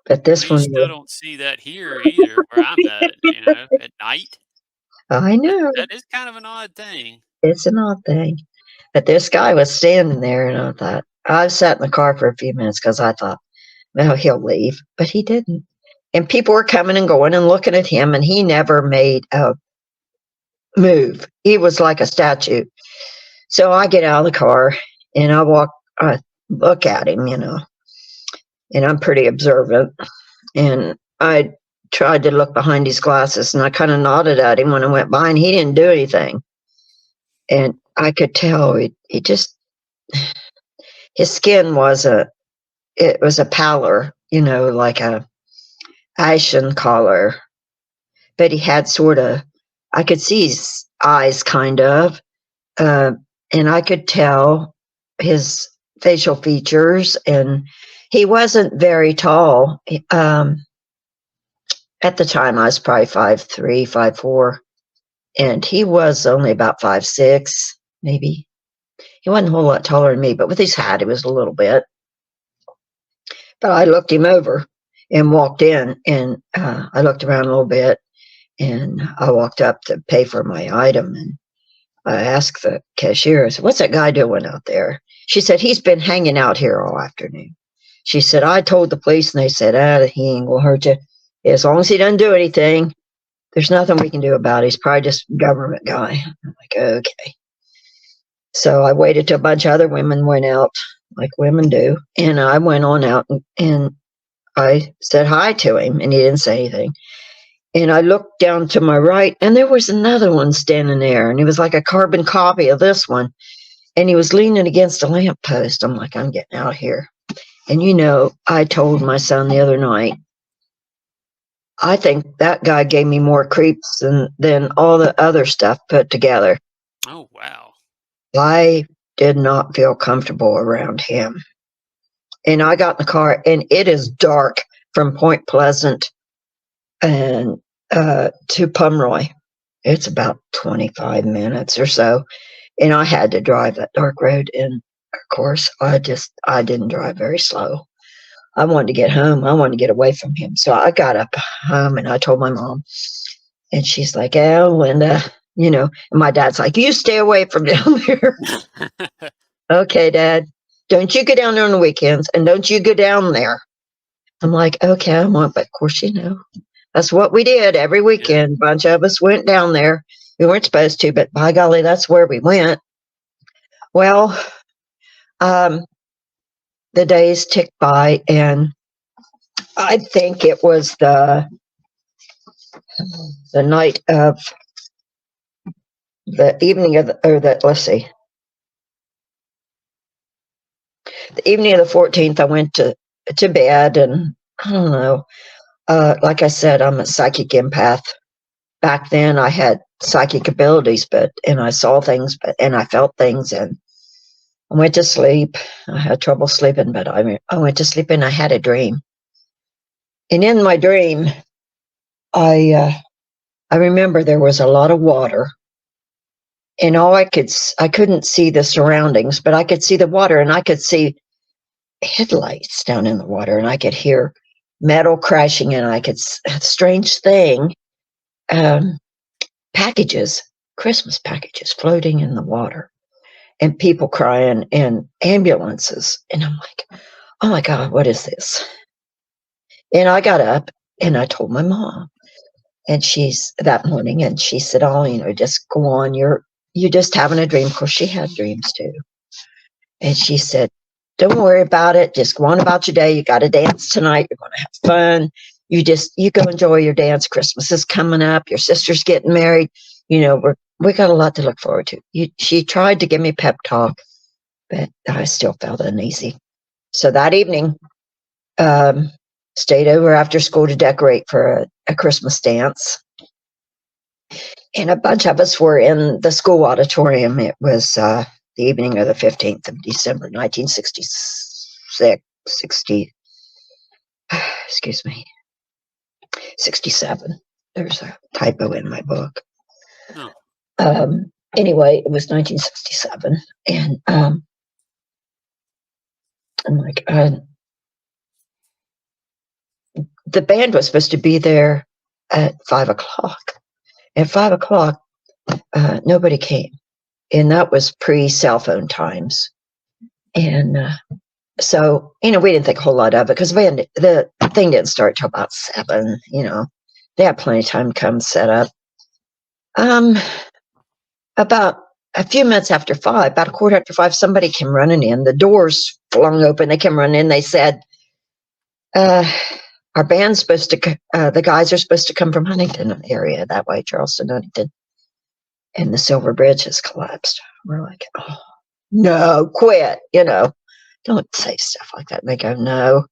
But this Well, you one, still don't see that here either, where I'm at, at night. I know. That is kind of an odd thing. It's an odd thing. But this guy was standing there, and I thought, I sat in the car for a few minutes because I thought, well, he'll leave. But he didn't. And people were coming and going and looking at him, and he never made a move. He was like a statue. So I get out of the car, and I look at him, and I'm pretty observant. And I tried to look behind his glasses, and I kind of nodded at him when I went by, and he didn't do anything. And I could tell his skin was a pallor, like a ashen color, but he had I could see his eyes kind of, and I could tell his facial features, and he wasn't very tall. At the time, I was probably 5'3", 5'4", and he was only about 5'6", maybe. He wasn't a whole lot taller than me, but with his hat, he was a little bit. But I looked him over and walked in, and I looked around a little bit, and I walked up to pay for my item, and I asked the cashier, I said, what's that guy doing out there? She said, he's been hanging out here all afternoon. She said, I told the police, and they said, he ain't gonna hurt you. As long as he doesn't do anything, there's nothing we can do about it. He's probably just a government guy. I'm like, okay. So I waited till a bunch of other women went out, like women do. And I went on out, and I said hi to him, and he didn't say anything. And I looked down to my right, and there was another one standing there, and he was like a carbon copy of this one. And he was leaning against a lamppost. I'm like, I'm getting out of here. And I told my son the other night, I think that guy gave me more creeps than all the other stuff put together. Oh, wow. I did not feel comfortable around him. And I got in the car, and it is dark from Point Pleasant and to Pomeroy. It's about 25 minutes or so. And I had to drive that dark road. And of course, I didn't drive very slow. I wanted to get home. I wanted to get away from him. So I got up home, and I told my mom, and she's like, oh, Linda, and my dad's like, you stay away from down there. Okay, Dad, don't you go down there on the weekends, and don't you go down there. I'm like, okay, I won't. But of course, that's what we did every weekend. A bunch of us went down there. We weren't supposed to, but by golly, that's where we went. Well, the days ticked by, and I think it was the the night of the evening of let's see, the evening of the 14th, I went to bed, and I don't know. Like I said, I'm a psychic empath. Back then, I had psychic abilities, and I saw things, and I felt things, and I went to sleep. I had trouble sleeping, but I went to sleep, and I had a dream. And in my dream, I remember there was a lot of water, and I couldn't see the surroundings, but I could see the water, and I could see headlights down in the water, and I could hear metal crashing, and I could, strange thing, packages, Christmas packages floating in the water, and people crying, and ambulances. And I'm like, oh my God, what is this? And I got up and I told my mom, and that morning, and she said, oh, just go on. You're just having a dream. Of course, she had dreams too. And she said, don't worry about it. Just go on about your day. You got to dance tonight. You're going to have fun. You go enjoy your dance. Christmas is coming up. Your sister's getting married. We got a lot to look forward to. She tried to give me pep talk, but I still felt uneasy. So that evening, stayed over after school to decorate for a Christmas dance. And a bunch of us were in the school auditorium. It was the evening of the 15th of December, 1966, 67. There's a typo in my book. Oh. Anyway, it was 1967. And I'm like, the band was supposed to be there at 5 o'clock. At 5 o'clock, nobody came. And that was pre-cell phone times. And so, we didn't think a whole lot of it, because the thing didn't start till about 7, They had plenty of time to come set up. About a few minutes after 5, about a quarter after 5, somebody came running in. The doors flung open. They came running in. They said, our band's supposed to, the guys are supposed to come from Huntington area, that way, Charleston, Huntington. And the Silver Bridge has collapsed. We're like, oh, no, quit, don't say stuff like that. And they go, no.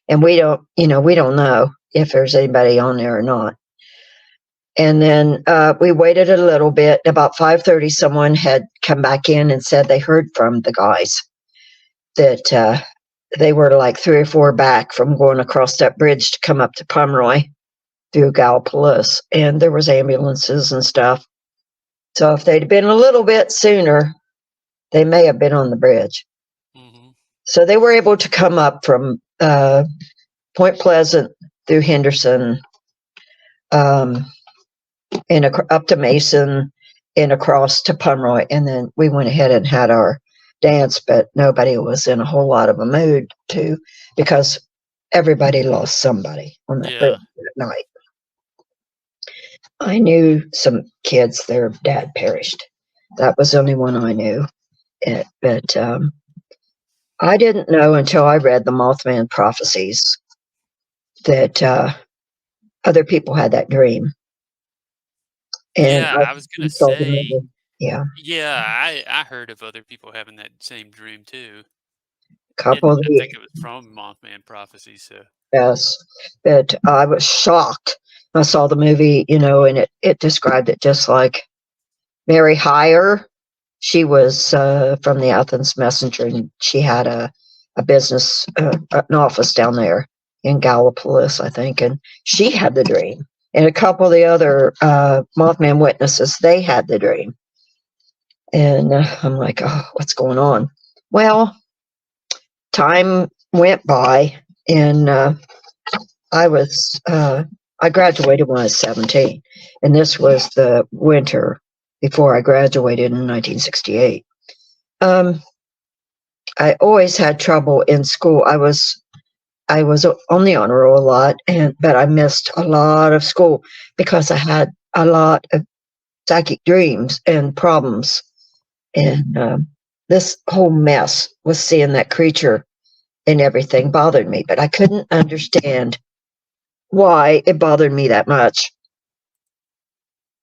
And we don't know if there's anybody on there or not. And then we waited a little bit. About 5:30, someone had come back in and said they heard from the guys that they were like 3 or 4 back from going across that bridge to come up to Pomeroy through Gallipolis. And there was ambulances and stuff. So if they'd been a little bit sooner, they may have been on the bridge. Mm-hmm. So they were able to come up from Point Pleasant through Henderson, and up to Mason, and across to Pomeroy. And then we went ahead and had our dance, but nobody was in a whole lot of a mood to, because everybody lost somebody on that night. I knew some kids, their dad perished. That was the only one I knew. But I didn't know until I read the Mothman prophecies that other people had that dream. And I was going to say, I heard of other people having that same dream too. I think it was from Mothman prophecies. So. Yes, but I was shocked. I saw the movie, and it described it just like Mary Heyer. She was from the Athens Messenger, and she had a business, an office down there in Gallipolis, I think, and she had the dream. And a couple of the other Mothman witnesses, they had the dream. And I'm like, oh, what's going on? Well, time went by, and I graduated when I was 17, and this was the winter before I graduated in 1968. I always had trouble in school. I was on the honor roll a lot, but I missed a lot of school because I had a lot of psychic dreams and problems. And this whole mess was seeing that creature and everything bothered me, but I couldn't understand why it bothered me that much.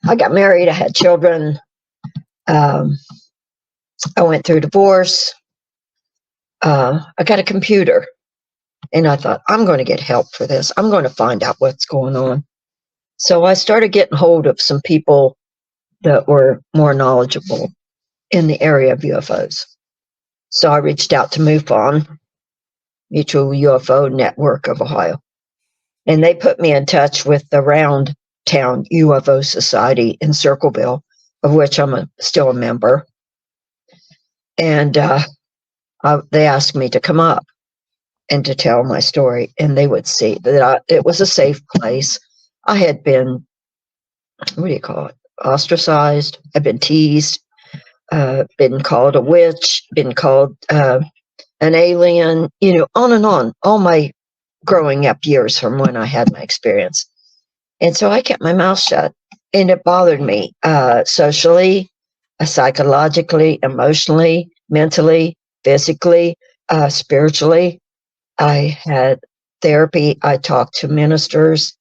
I got married. I had children. I went through divorce. I got a computer, and I thought, I'm going to get help for this. I'm going to find out what's going on. So I started getting hold of some people that were more knowledgeable in the area of UFOs. So I reached out to MUFON, Mutual UFO Network of Ohio, and they put me in touch with the Round Town UFO Society in Circleville, of which I'm still a member. And they asked me to come up and to tell my story, and they would see that it was a safe place. I had been, what do you call it, ostracized. I've been teased, been called a witch, been called an alien, on and on, all my growing up years from when I had my experience. And so I kept my mouth shut, and it bothered me socially, psychologically, emotionally, mentally, physically, spiritually. I had therapy. I talked to ministers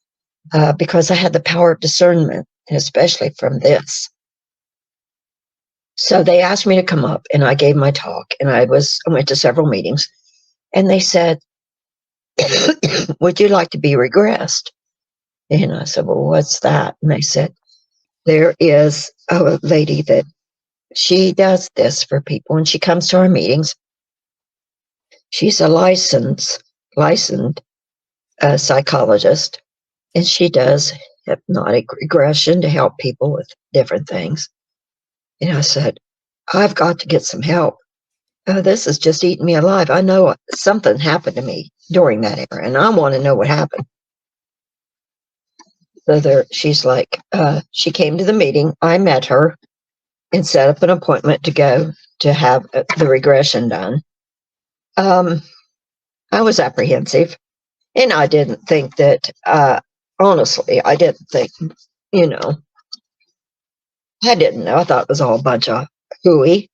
because I had the power of discernment, especially from this. So they asked me to come up, and I gave my talk, and I went to several meetings, and they said, would you like to be regressed? And I said, well, what's that? And they said, there is a lady that she does this for people, and she comes to our meetings. She's a licensed psychologist, and she does hypnotic regression to help people with different things. And I said, I've got to get some help. This is just eating me alive. I know something happened to me during that era, and I want to know what happened. So she's like, she came to the meeting. I met her and set up an appointment to go to have the regression done. I was apprehensive, and I didn't think that, honestly, I didn't think, I didn't know. I thought it was all a bunch of hooey.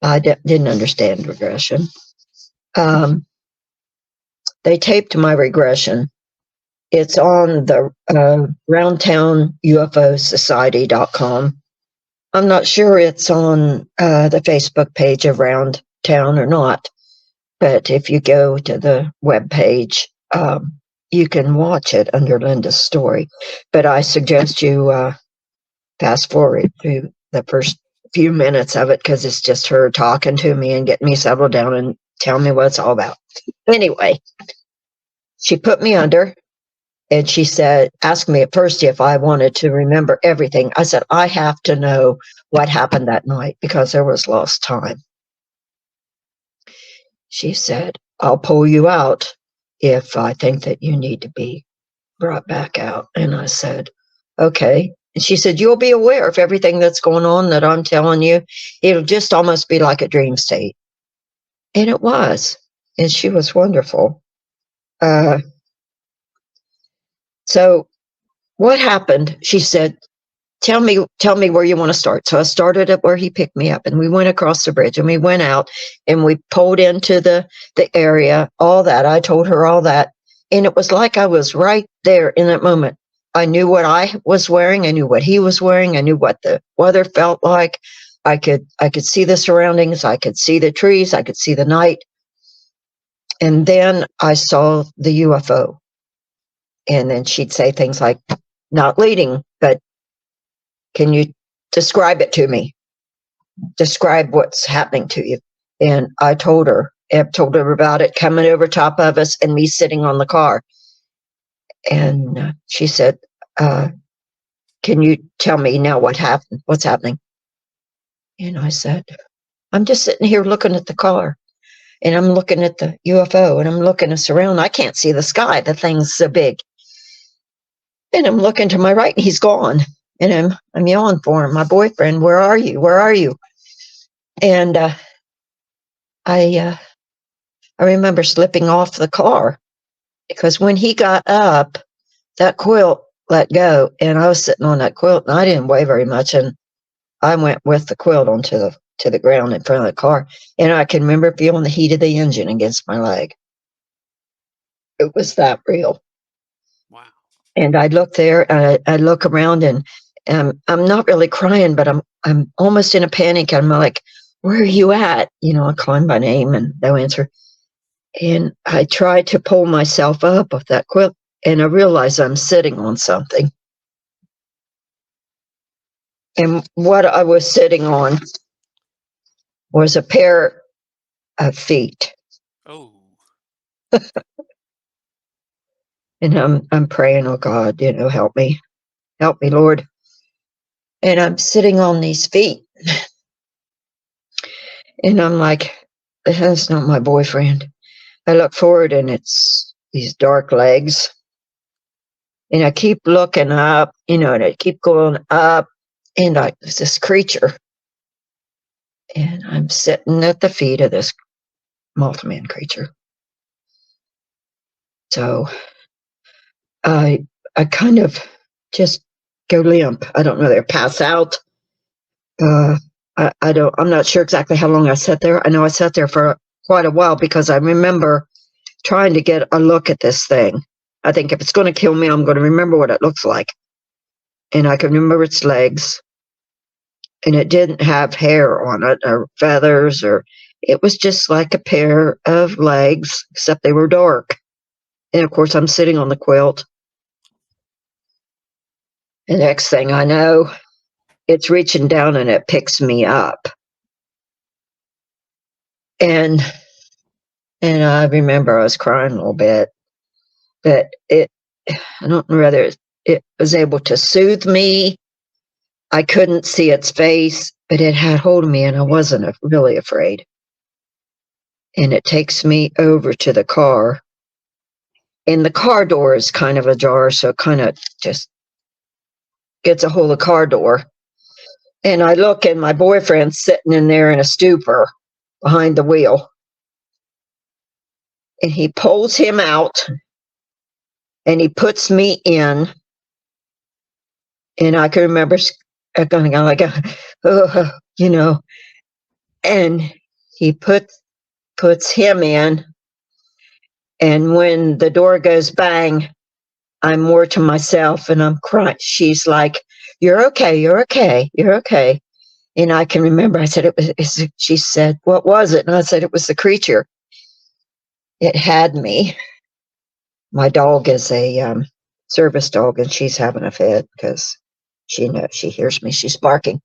I didn't understand regression. They taped my regression. It's on the roundtownufosociety.com. I'm not sure it's on the Facebook page of Round Town or not, but if you go to the web page, you can watch it under Linda's story. But I suggest you fast forward through the first few minutes of it, because it's just her talking to me and getting me settled down and telling me what it's all about. Anyway, she put me under. And she said, asked me at first if I wanted to remember everything. I said, I have to know what happened that night because there was lost time. She said, I'll pull you out if I think that you need to be brought back out. And I said, okay. And she said, you'll be aware of everything that's going on that I'm telling you. It'll just almost be like a dream state. And it was. And she was wonderful. So what happened? She said, tell me where you want to start. So I started at where he picked me up, and we went across the bridge, and we went out, and we pulled into the area, all that. I told her all that. And it was like I was right there in that moment. I knew what I was wearing. I knew what he was wearing. I knew what the weather felt like. I could see the surroundings. I could see the trees. I could see the night. And then I saw the UFO. And then she'd say things like, not leading, but can you describe it to me? Describe what's happening to you. And I told her about it coming over top of us and me sitting on the car. And she said, can you tell me now what happened? What's happening? And I said, I'm just sitting here looking at the car, and I'm looking at the UFO, and I'm looking around. I can't see the sky. The thing's so big. And I'm looking to my right, and he's gone. And I'm yelling for him, my boyfriend, where are you? Where are you? And I remember slipping off the car, because when he got up, that quilt let go, and I was sitting on that quilt, and I didn't weigh very much, and I went with the quilt onto the ground in front of the car, and I can remember feeling the heat of the engine against my leg. It was that real. Wow. And I'd look there, and I'd look around, and I'm not really crying, but I'm almost in a panic. I'm like, where are you at? I call him by name and no answer. And I try to pull myself up off that quilt, and I realize I'm sitting on something. And what I was sitting on was a pair of feet. Oh. And I'm praying, oh God, help me, Lord. And I'm sitting on these feet, and I'm like, that's not my boyfriend. I look forward, and it's these dark legs. And I keep looking up, and I keep going up, and it's this creature. And I'm sitting at the feet of this Mothman creature. So I kind of just go limp. I don't know, they pass out. I'm not sure exactly how long I sat there. I know I sat there for quite a while, because I remember trying to get a look at this thing. I think if it's going to kill me, I'm going to remember what it looks like. And I can remember its legs. And it didn't have hair on it or feathers, or it was just like a pair of legs, except they were dark. And of course, I'm sitting on the quilt. The next thing I know, it's reaching down and it picks me up. And I remember I was crying a little bit, but I don't know whether it was able to soothe me. I couldn't see its face, but it had hold of me, and I wasn't really afraid. And it takes me over to the car, and the car door is kind of ajar, so it kind of just gets a hold of the car door. And I look, and my boyfriend's sitting in there in a stupor behind the wheel. And he pulls him out, and he puts me in. And I can remember going like, and he puts him in. And when the door goes bang, I'm more to myself, and I'm crying. She's like, you're okay, you're okay, you're okay. And I can remember, I said, she said, what was it? And I said, it was the creature. It had me. My dog is a service dog, and she's having a fit because she knows, she hears me. She's barking.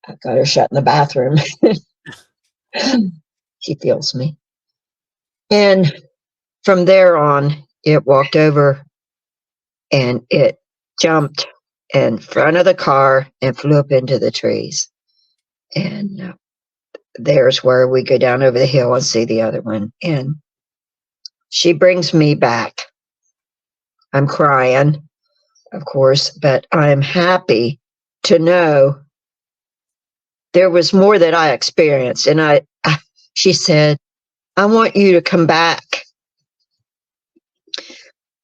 I've got her shut in the bathroom. She feels me. And from there on, it walked over, and it jumped in front of the car and flew up into the trees. And there's where we go down over the hill and see the other one. And she brings me back. I'm crying, of course, but I'm happy to know there was more that I experienced. And she said, I want you to come back.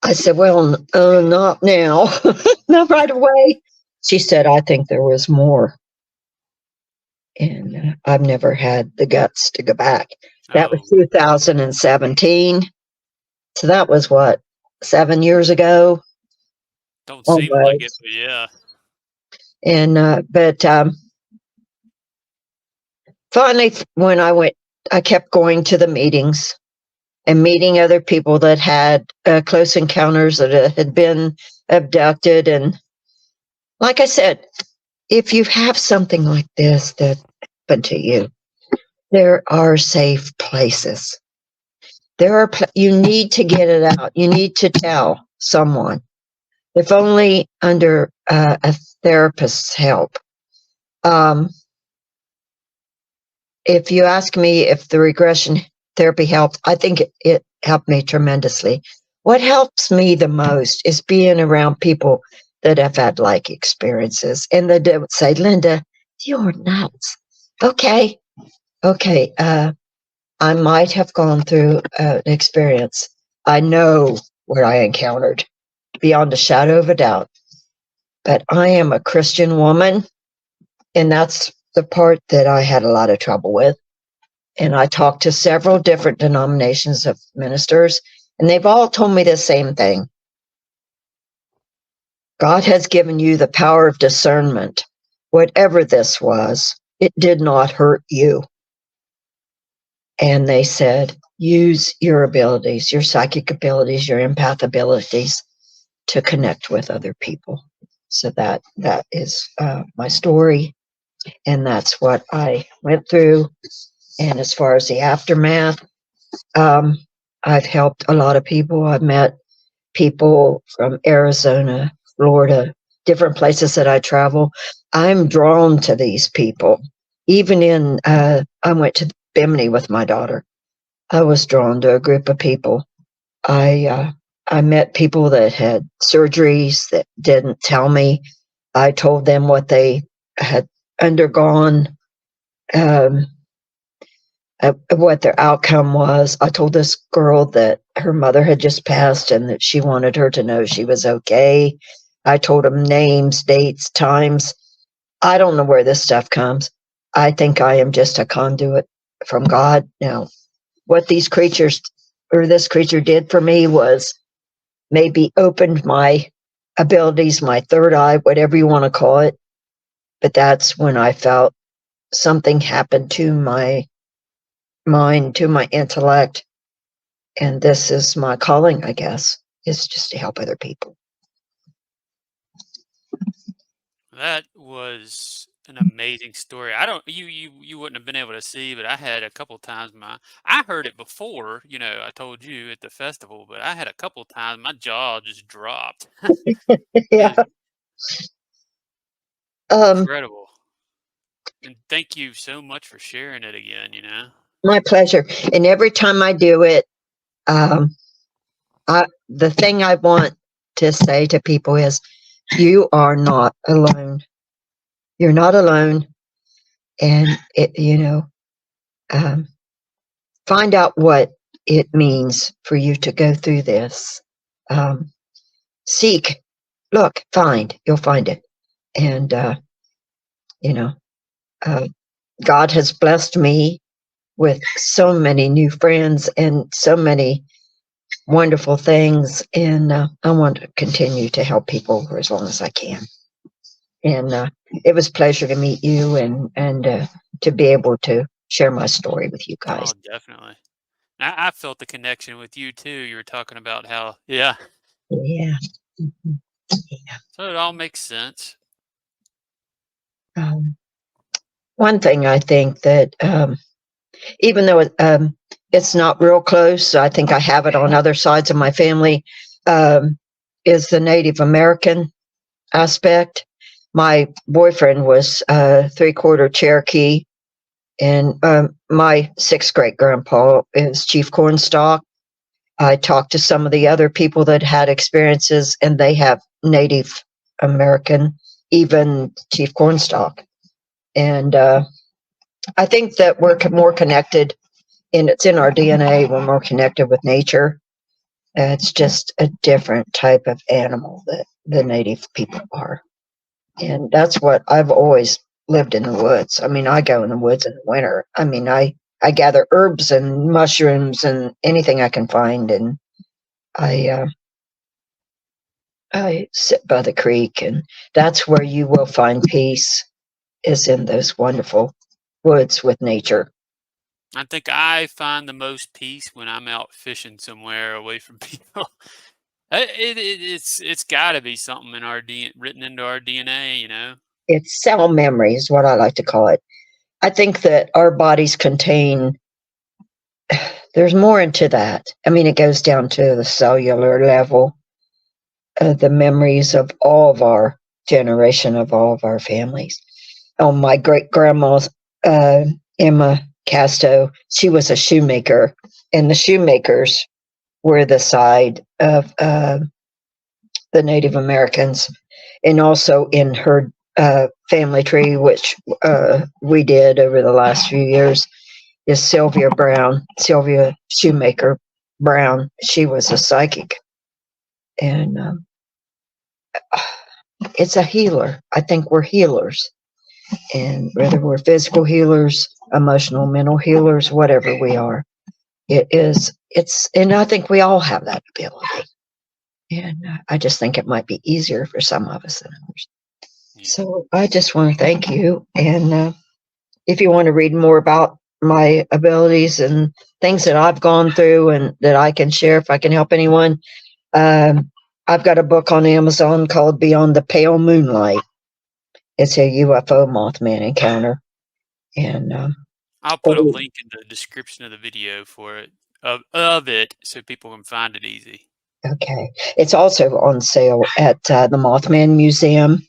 I said, well, not now, not right away. She said, I think there was more. And I've never had the guts to go back. That was 2017. So that was what, 7 years ago? Don't seem like it, but yeah. And, but finally, when I kept going to the meetings and meeting other people that had close encounters, that had been abducted. And like I said, if you have something like this that happened to you, there are safe places. You need to get it out. You need to tell someone, if only under a therapist's help. If you ask me if the regression therapy helped, I think it helped me tremendously. What helps me the most is being around people that have had like experiences, and they would say, Linda, you're nuts. Okay. I might have gone through an experience. I know what I encountered beyond a shadow of a doubt. But I am a Christian woman, and that's the part that I had a lot of trouble with. And I talked to several different denominations of ministers, and they've all told me the same thing. God has given you the power of discernment. Whatever this was, it did not hurt you. And they said, use your abilities, your psychic abilities, your empath abilities to connect with other people. So that is my story. And that's what I went through. And as far as the aftermath, I've helped a lot of people. I've met people from Arizona, Florida, different places that I travel. I'm drawn to these people. Even in, I went to Bimini with my daughter. I was drawn to a group of people. I met people that had surgeries that didn't tell me. I told them what they had undergone, what their outcome was. I told this girl that her mother had just passed and that she wanted her to know she was okay. I told them names, dates, times. I don't know where this stuff comes. I think I am just a conduit from God. Now, what these creatures or this creature did for me was maybe opened my abilities, my third eye, whatever you want to call it. But that's when I felt something happened to my mind, to my intellect. And this is my calling, I guess, is just to help other people. That was an amazing story. I don't you wouldn't have been able to see, but I had a couple times I heard it before, I told you at the festival, but I had a couple times my jaw just dropped. Yeah. Incredible. And thank you so much for sharing it again, My pleasure. And every time I do it, the thing I want to say to people is, you are not alone. You're not alone. And find out what it means for you to go through this. Seek, look, find. You'll find it. And God has blessed me with so many new friends and so many wonderful things, and I want to continue to help people for as long as I can. And it was a pleasure to meet you and to be able to share my story with you guys. Oh, definitely. I felt the connection with you too. You were talking about how, yeah. Yeah. So it all makes sense. One thing I think that even though it's not real close, I think I have it on other sides of my family, is the Native American aspect. My boyfriend was 3/4 Cherokee, and my 6th great grandpa is Chief Cornstalk. I talked to some of the other people that had experiences, and they have Native American, even Chief Cornstalk. And I think that we're more connected, and it's in our DNA when we're connected with nature. It's just a different type of animal that the Native people are. And that's what I've always lived in the woods. I mean, I go in the woods in the winter. I mean, I gather herbs and mushrooms and anything I can find. And I sit by the creek, and that's where you will find peace, is in those wonderful woods with nature. I think I find the most peace when I'm out fishing somewhere away from people. It's got to be something in our written into our DNA. It's cell memory is what I like to call it. I think that our bodies contain, there's more into that. I mean, it goes down to the cellular level, the memories of all of our generation, of all of our families. Oh, my great grandma, Emma Casto, she was a shoemaker, and the shoemakers were the side of the Native Americans. And also in her family tree, which we did over the last few years, is Sylvia Shoemaker Brown. She was a psychic, and it's a healer. I think we're healers, and whether we're physical healers, emotional, mental healers, whatever we are, and I think we all have that ability. And I just think it might be easier for some of us than others. Yeah. So I just want to thank you. And if you want to read more about my abilities and things that I've gone through and that I can share if I can help anyone, I've got a book on Amazon called Beyond the Pale Moonlight. It's a UFO Mothman encounter. And I'll put a link in the description of the video for it of it so people can find it easy. okay. It's also on sale at the Mothman Museum,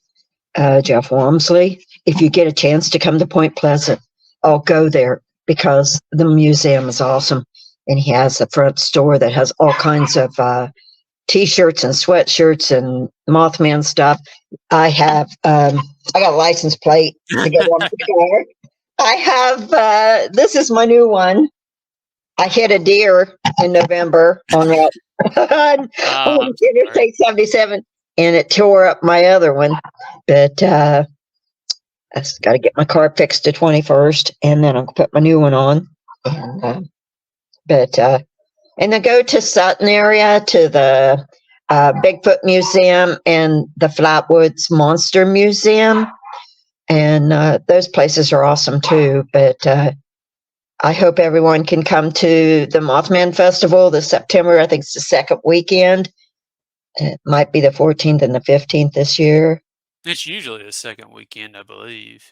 Jeff Walmsley. If you get a chance to come to Point Pleasant, I'll go there because the museum is awesome. And he has a front store that has all kinds of T-shirts and sweatshirts and Mothman stuff. I have, I got a license plate to go on the car. I have, this is my new one. I hit a deer in November on that on Interstate 77, and it tore up my other one. But I just got to get my car fixed the 21st, and then I'll put my new one on. And then go to Sutton area to the Bigfoot Museum and the Flatwoods Monster Museum. And those places are awesome too. But I hope everyone can come to the Mothman Festival this September. I think it's the second weekend. It might be the 14th and the 15th this year. It's usually the second weekend, I believe.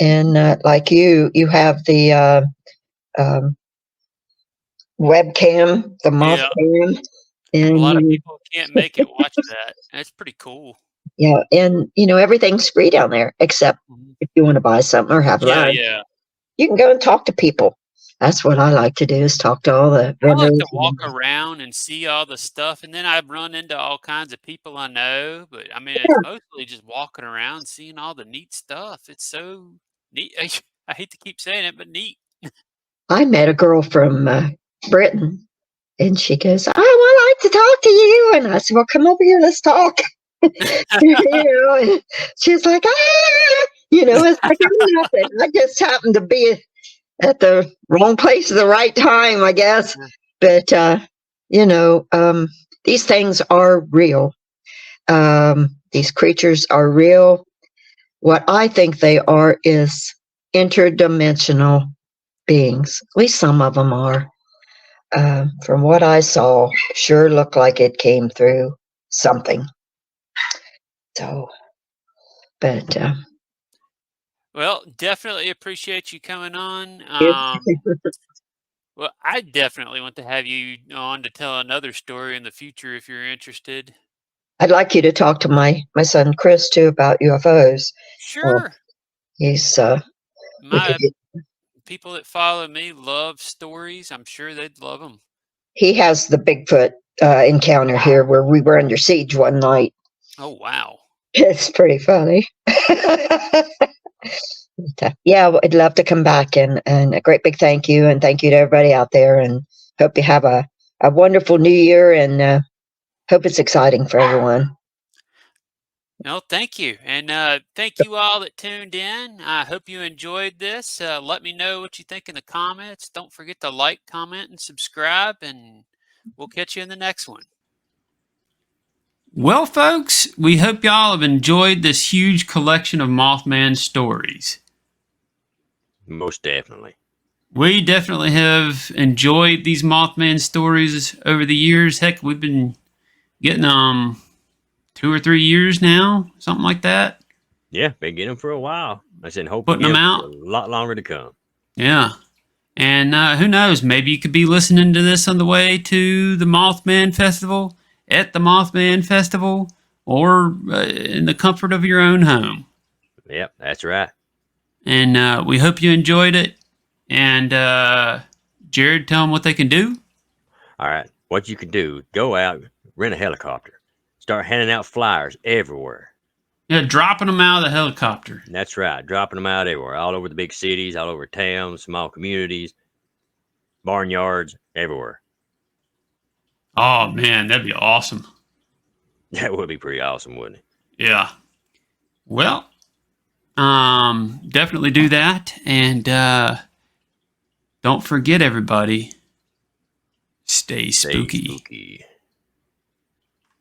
And like you have the webcam, the Mothman. And a lot of people can't make it watch that. That's pretty cool. Yeah, and everything's free down there except if you want to buy something or have lunch. Yeah. You can go and talk to people. That's what I like to do, is talk to all the I like vendors. to walk around and see all the stuff, and then I run into all kinds of people I know. But I mean, it's mostly just walking around, seeing all the neat stuff. It's so neat. I hate to keep saying it, but neat. I met a girl from Britain, and she goes, "I would like to talk to you." And I said, "Well, come over here, let's talk." And she's like, "Ah," it's like nothing. I just happened to be at the wrong place at the right time, I guess. But these things are real. These creatures are real. What I think they are is interdimensional beings. At least some of them are. From what I saw, sure looked like it came through something. So, but well, definitely appreciate you coming on. Well, I definitely want to have you on to tell another story in the future if you're interested. I'd like you to talk to my son Chris too about UFOs. Sure. He's my people that follow me love stories. I'm sure they'd love them. He has the Bigfoot encounter here where we were under siege one night. Oh, wow. It's pretty funny. Yeah, I'd love to come back, and a great big thank you, and thank you to everybody out there, and hope you have a wonderful new year, and hope it's exciting for everyone. No, thank you. And thank you all that tuned in. I hope you enjoyed this. Let me know what you think in the comments. Don't forget to like, comment, and subscribe, and we'll catch you in the next one. Well, folks, we hope y'all have enjoyed this huge collection of Mothman stories. Most definitely. We definitely have enjoyed these Mothman stories over the years. Heck, we've been getting 2 or 3 years now, something like that. Yeah, been getting them for a while. I said, hope putting them out a lot longer to come. Yeah, and who knows? Maybe you could be listening to this on the way to the Mothman Festival, at the Mothman Festival, or in the comfort of your own home. Yep, that's right. And we hope you enjoyed it. And Jared, tell them what they can do. All right, what you can do: go out, rent a helicopter. Start handing out flyers everywhere. Yeah, dropping them out of the helicopter. That's right. Dropping them out everywhere. All over the big cities, all over towns, small communities, barnyards, everywhere. Oh, man, that'd be awesome. That would be pretty awesome, wouldn't it? Yeah. Well, definitely do that. And don't forget, everybody, stay spooky. Stay spooky.